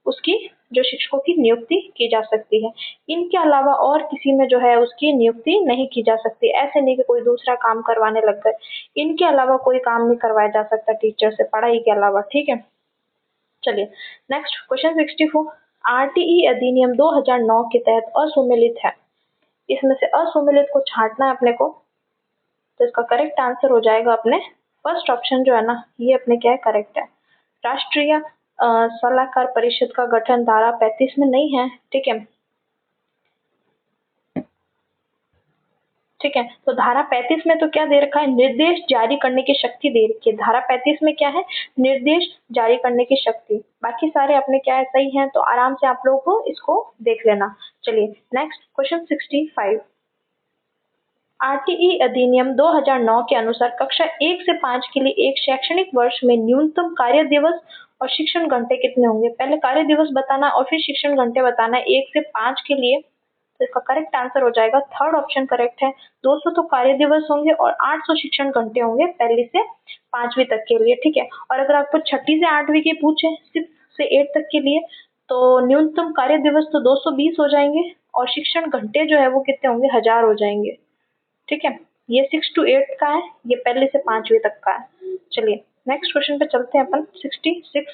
उसकी जो शिक्षकों की नियुक्ति की जा सकती है, इनके अलावा और किसी में जो है उसकी नियुक्ति नहीं की जा सकती। ऐसे नहीं कि कोई दूसरा काम करवाने लग गए, इनके अलावा कोई काम नहीं करवाया जा सकता टीचर से पढ़ाई के अलावा। ठीक है, चलिए नेक्स्ट क्वेश्चन 64 आरटीई अधिनियम 2009 के तहत असुमेलित है। इसमें से असुमेलित को छांटना है अपने को, तो इसका करेक्ट आंसर हो जाएगा अपने फर्स्ट ऑप्शन जो है ना, ये अपने क्या है करेक्ट है। राष्ट्रीय सलाहकार परिषद का गठन धारा 35 में नहीं है, ठीक है। ठीक है, तो धारा 35 में तो क्या दे रखा है, निर्देश जारी करने की शक्ति दे रखी है। धारा 35 में क्या है, निर्देश जारी करने की शक्ति। बाकी सारे अपने क्या है सही हैं, तो आराम से आप लोगों को इसको देख लेना। चलिए नेक्स्ट क्वेश्चन 65। आरटीई अधिनियम 2009 के अनुसार कक्षा 1 से 5 के लिए एक शैक्षणिक वर्ष में न्यूनतम कार्य दिवस और शिक्षण घंटे कितने होंगे। पहले कार्य दिवस बताना और फिर शिक्षण घंटे बताना है 1 से 5 के लिए। तो इसका करेक्ट आंसर हो जाएगा थर्ड ऑप्शन करेक्ट है। 200 तो कार्य दिवस होंगे और 800 शिक्षण घंटे होंगे पहली से 5वीं तक के लिए, ठीक है। और अगर आपको छठी से 8वीं के पूछे 6 से 8 तक के लिए, तो न्यूनतम कार्य दिवस तो 220 हो जाएंगे और शिक्षण घंटे जो है वो कितने होंगे, 1000 हो जाएंगे, ठीक है। ये 6 to 8 का है, ये पहले से 5वीं तक का है। चलिए नेक्स्ट क्वेश्चन पे चलते हैं अपन 66।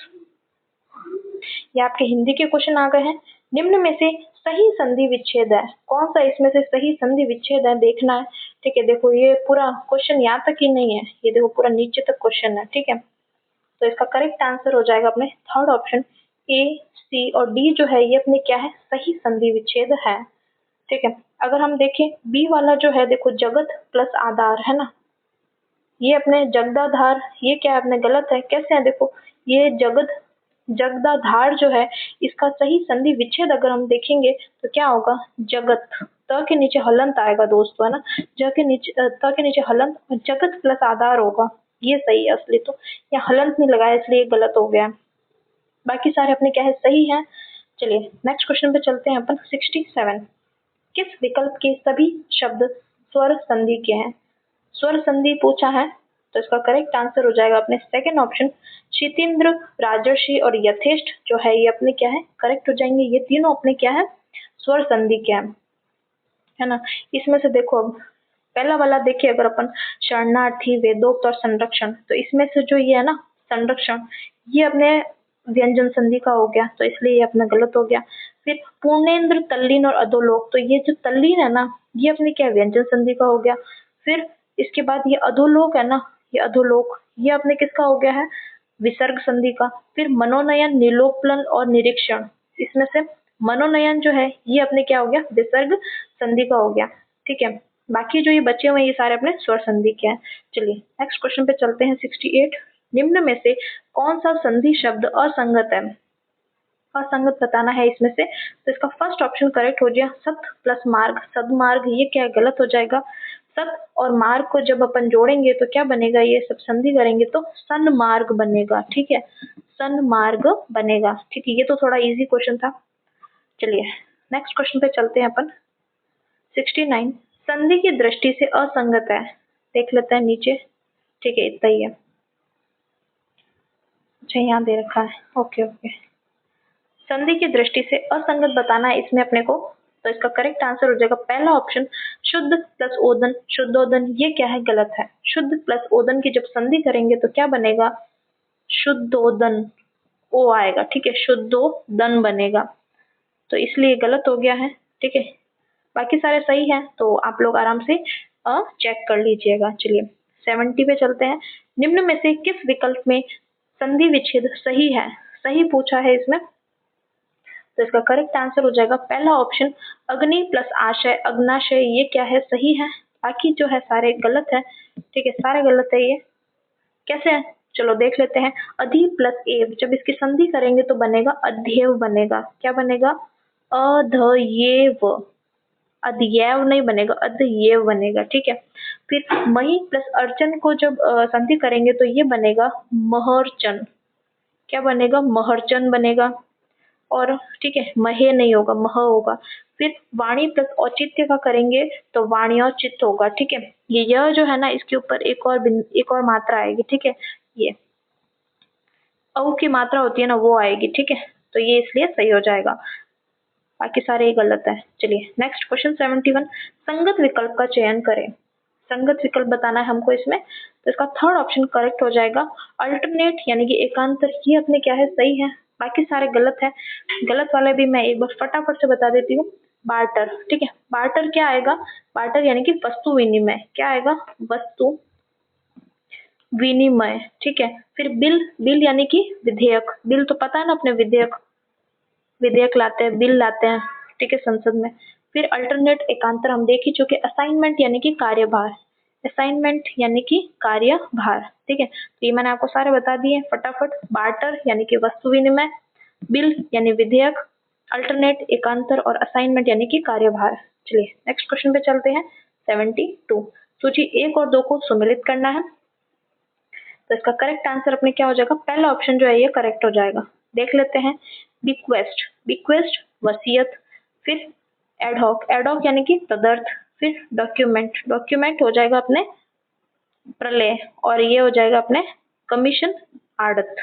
ये आपके हिंदी के क्वेश्चन आ गए हैं। निम्न में से सही संधि विच्छेद है, कौन सा इसमें से सही संधि विच्छेद है देखना है, ठीक है। देखो ये पूरा क्वेश्चन यहाँ तक ही नहीं है, ये देखो पूरा नीचे तक क्वेश्चन है, ठीक है। तो इसका करेक्ट आंसर हो जाएगा अपने थर्ड ऑप्शन ए, सी और डी जो है ये अपने क्या है सही संधि विच्छेद है, ठीक है। अगर हम देखें बी वाला जो है, देखो जगत प्लस आधार है ना, ये अपने जगदाधार, ये क्या है अपने गलत है। कैसे है, देखो ये जगदाधार जो है इसका सही संधि विच्छेद अगर हम देखेंगे तो क्या होगा, जगत, त के नीचे हलंत आएगा दोस्तों, है ना। ज के नीचे त के नीचे हलंत और जगत प्लस आधार होगा, ये सही है असली तो। यहाँ हलंत नहीं लगाया इसलिए गलत हो गया। बाकी सारे अपने क्या है सही है। चलिए नेक्स्ट क्वेश्चन पे चलते हैं अपन 67। किस विकल्प के सभी शब्द स्वर संधि के हैं। स्वर संधि पूछा है, तो इसका करेक्ट आंसर हो जाएगा अपने सेकंड ऑप्शन शीतेंद्र, राजर्षि और यथेष्ट जो है ये अपने क्या है करेक्ट हो जाएंगे। ये तीनों अपने क्या है स्वर संधि के हैं, है ना। इसमें से देखो अब पहला वाला देखिए, अगर अपन शरणार्थी, वेदोक्त और संरक्षण, तो इसमें से जो ये है ना संरक्षण, ये अपने व्यंजन संधि का हो गया, तो इसलिए ये अपना गलत हो गया। फिर पूर्णेंद्र, तल्लीन और अधोलोक, तो ये जो तल्लीन है ना ये अपने क्या व्यंजन संधि का हो गया। फिर इसके बाद ये अधोलोक है ना, ये अधोलोक ये अपने किसका हो गया है, विसर्ग संधि का। फिर मनोनयन, निलोपलन और निरीक्षण, इसमें से मनोनयन जो है ये अपने क्या हो गया, विसर्ग संधि का हो गया, ठीक है। बाकी जो ये बचे हुए ये सारे अपने स्वर संधि के हैं। चलिए नेक्स्ट क्वेश्चन पे चलते हैं 68। निम्न में से कौन सा संधि शब्द असंगत है, असंगत बताना है इसमें से। तो इसका फर्स्ट ऑप्शन करेक्ट हो गया सत प्लस मार्ग, सदमार्ग, ये क्या है गलत हो जाएगा। सत और मार्ग को जब अपन जोड़ेंगे तो क्या बनेगा, ये सब संधि करेंगे तो सन्मार्ग बनेगा, ठीक है, सन्मार्ग बनेगा, ठीक है। ये तो थोड़ा इजी क्वेश्चन था। चलिए नेक्स्ट क्वेश्चन पे चलते हैं अपन 69। संधि की दृष्टि से असंगत है, देख लेते हैं नीचे, ठीक है इतना ही है। अच्छा यहाँ दे रखा है, ओके ओके। संधि की दृष्टि से असंगत बताना है इसमें अपने को, तो इसका करेक्ट आंसर हो जाएगा पहला ऑप्शन शुद्ध प्लस ओदन, शुद्धोदन, ये क्या है गलत है। शुद्ध प्लस ओदन की जब संधि करेंगे तो क्या बनेगा, शुद्धोदन, ओ आएगा, ठीक है, शुद्धोदन बनेगा, तो इसलिए गलत हो गया है, ठीक है। बाकी सारे सही हैं, तो आप लोग आराम से चेक कर लीजिएगा। चलिए 70 पे चलते हैं। निम्न में से किस विकल्प में संधि विच्छेद सही है, सही पूछा है इसमें, तो इसका करेक्ट आंसर हो जाएगा पहला ऑप्शन अग्नि प्लस आशय, अग्नाशय, ये क्या है सही है। बाकी जो है सारे गलत है, ठीक है, सारे गलत है। ये कैसे है, चलो देख लेते हैं। अधि प्लस एव, जब इसकी संधि करेंगे तो बनेगा अध्येव बनेगा, क्या बनेगा, अधयेव, अध्ययव नहीं बनेगा, अध्ययव बनेगा, ठीक है। फिर मही प्लस अर्चन को जब संधि करेंगे तो ये बनेगा महर्चन, क्या बनेगा, महर्चन बनेगा। और ठीक है महे नहीं होगा, मह होगा। फिर वाणी प्लस औचित्य का करेंगे तो वाण्योचित होगा, ठीक है। ये यह जो है ना इसके ऊपर एक और मात्रा आएगी, ठीक है, ये औ की मात्रा होती है ना वो आएगी, ठीक है, तो ये इसलिए सही हो जाएगा। बाकी सारे ही गलत है। चलिए नेक्स्ट क्वेश्चन 71। संगत विकल्प का चयन करें, संगत विकल्प बताना है हमको इसमें, तो इसका थर्ड ऑप्शन करेक्ट हो जाएगा अल्टरनेट यानी कि एकांतर, ये अपने क्या है सही है। बाकी सारे गलत है। गलत वाले भी मैं एक बार फटाफट से बता देती हूँ। बार्टर, ठीक है, बार्टर क्या आएगा? बार्टर यानी कि वस्तु विनिमय। क्या आएगा? वस्तु विनिमय, ठीक है। फिर बिल, बिल यानी कि विधेयक। बिल तो पता है ना अपने, विधेयक, विधेयक लाते हैं, बिल लाते हैं, ठीक है, संसद में। फिर अल्टरनेट, एकांतर हम देख ही चुके। असाइनमेंट यानी कि कार्यभार। असाइनमेंट यानी कि कार्यभार, ठीक है। तो ये मैंने आपको सारे बता दिए फटाफट। बार्टर यानी कि वस्तु विनिमय, बिल यानी विधेयक, अल्टरनेट, एकांतर और असाइनमेंट यानी कि कार्यभार। चलिए नेक्स्ट क्वेश्चन पे चलते हैं। 72, सूची 1 और 2 को सुमेलित करना है। तो इसका करेक्ट आंसर अपने क्या हो जाएगा? पहला ऑप्शन जो है ये करेक्ट हो जाएगा। देख लेते हैं। बिक्वेस्ट, बिक्वेस्ट वसीयत। फिर एडहॉक, एडहॉक यानी कि तदर्थ। फिर डॉक्यूमेंट, डॉक्यूमेंट हो जाएगा अपने प्रलय, और ये हो जाएगा अपने कमीशन, आड़त।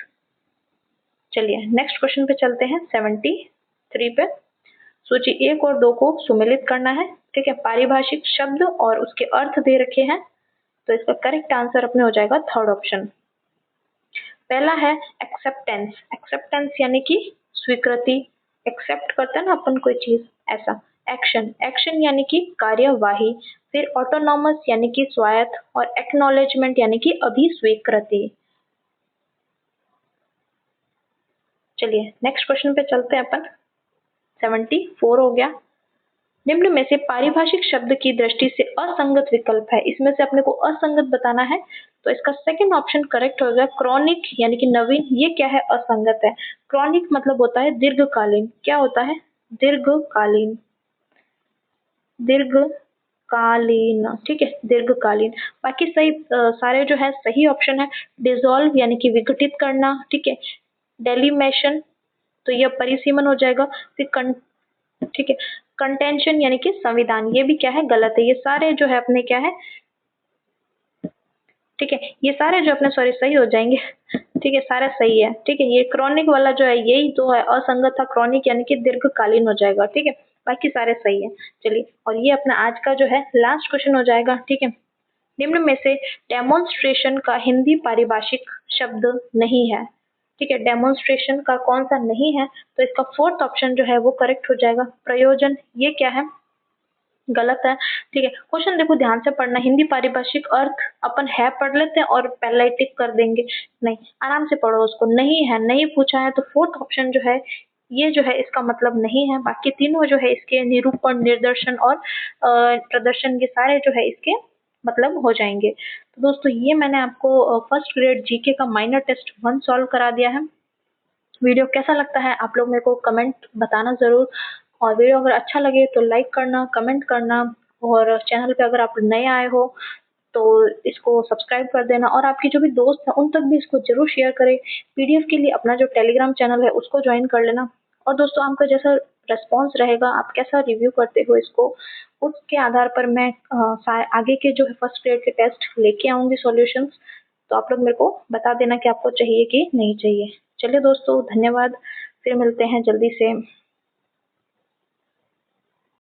चलिए नेक्स्ट क्वेश्चन पे चलते हैं। 73 पे, सूची 1 और 2 को सुमेलित करना है, ठीक है। पारिभाषिक शब्द और उसके अर्थ दे रखे हैं। तो इसका करेक्ट आंसर अपने हो जाएगा थर्ड ऑप्शन। पहला है एक्सेप्टेंस, एक्सेप्टेंस यानी कि स्वीकृति। एक्सेप्ट करते हैं ना अपन कोई चीज, ऐसा। एक्शन, एक्शन यानी कि कार्यवाही। फिर ऑटोनॉमस यानी कि स्वायत्त, और एक्नॉलेजमेंट यानी कि अभिस्वीकृति। चलिए नेक्स्ट क्वेश्चन पे चलते हैं अपन। 74 हो गया। निम्न में से पारिभाषिक शब्द की दृष्टि से असंगत विकल्प है, इसमें से अपने को असंगत बताना है। तो इसका सेकंड ऑप्शन करेक्ट हो गया, क्रॉनिक यानी कि नवीन। ये क्या है? असंगत है। क्रॉनिक मतलब होता है दीर्घकालीन। क्या होता है? दीर्घकालीन, दीर्घकालीन, ठीक है, दीर्घकालीन। बाकी सही सारे जो है सही ऑप्शन है। डिसॉल्व यानी कि विघटित करना, ठीक है। डेलिमेशन, तो यह परिसीमन हो जाएगा। फिर ठीक है, कंटेंशन यानी कि संविधान। ये भी क्या है? गलत है। ये सारे जो है अपने क्या है, ठीक है, ये सारे जो अपने सॉरी सही हो जाएंगे, ठीक है, सारे सही है, ठीक है। ये क्रॉनिक वाला जो है यही तो है असंगत था, क्रॉनिक यानी कि दीर्घकालीन हो जाएगा, ठीक है। बाकी सारे सही है। चलिए, और ये अपना आज का जो है लास्ट क्वेश्चन हो जाएगा, ठीक है। निम्न में से डेमोन्स्ट्रेशन का हिंदी पारिभाषिक शब्द नहीं है, ठीक है। डेमोन्स्ट्रेशन का कौन सा नहीं है? तो इसका फोर्थ ऑप्शन जो है वो करेक्ट हो जाएगा, प्रयोजन। ये क्या है? गलत है, ठीक है। क्वेश्चन देखो ध्यान से पढ़ना। हिंदी पारिभाषिक अर्थ अपन है पढ़ लेते हैं और पहला ही टिक कर देंगे, नहीं, आराम से पढ़ो उसको। नहीं है, नहीं पूछा है, तो फोर्थ ऑप्शन जो है ये जो है इसका मतलब नहीं है। बाकी तीनों जो है इसके निरूपण, निर्दर्शन और प्रदर्शन, ये सारे जो है इसके मतलब हो जाएंगे। तो दोस्तों ये मैंने आपको फर्स्ट ग्रेड जीके का माइनर टेस्ट 1 सॉल्व करा दिया है। वीडियो कैसा लगता है आप लोग मेरे को कमेंट बताना ज़रूर, और वीडियो अगर अच्छा लगे तो लाइक करना, कमेंट करना, और चैनल पे अगर आप नए आए हो तो इसको सब्सक्राइब कर देना, और आपके जो भी दोस्त हैं उन तक भी इसको जरूर शेयर करें। पीडीएफ के लिए अपना जो टेलीग्राम चैनल है उसको ज्वाइन कर लेना। और दोस्तों आपका जैसा रेस्पॉन्स रहेगा, आप कैसा रिव्यू करते हो इसको, उसके आधार पर मैं आगे के जो है फर्स्ट ग्रेड के टेस्ट लेके आऊँगी सॉल्यूशंस। तो आप लोग मेरे को बता देना कि आपको चाहिए कि नहीं चाहिए। चलिए दोस्तों, धन्यवाद। फिर मिलते हैं जल्दी से।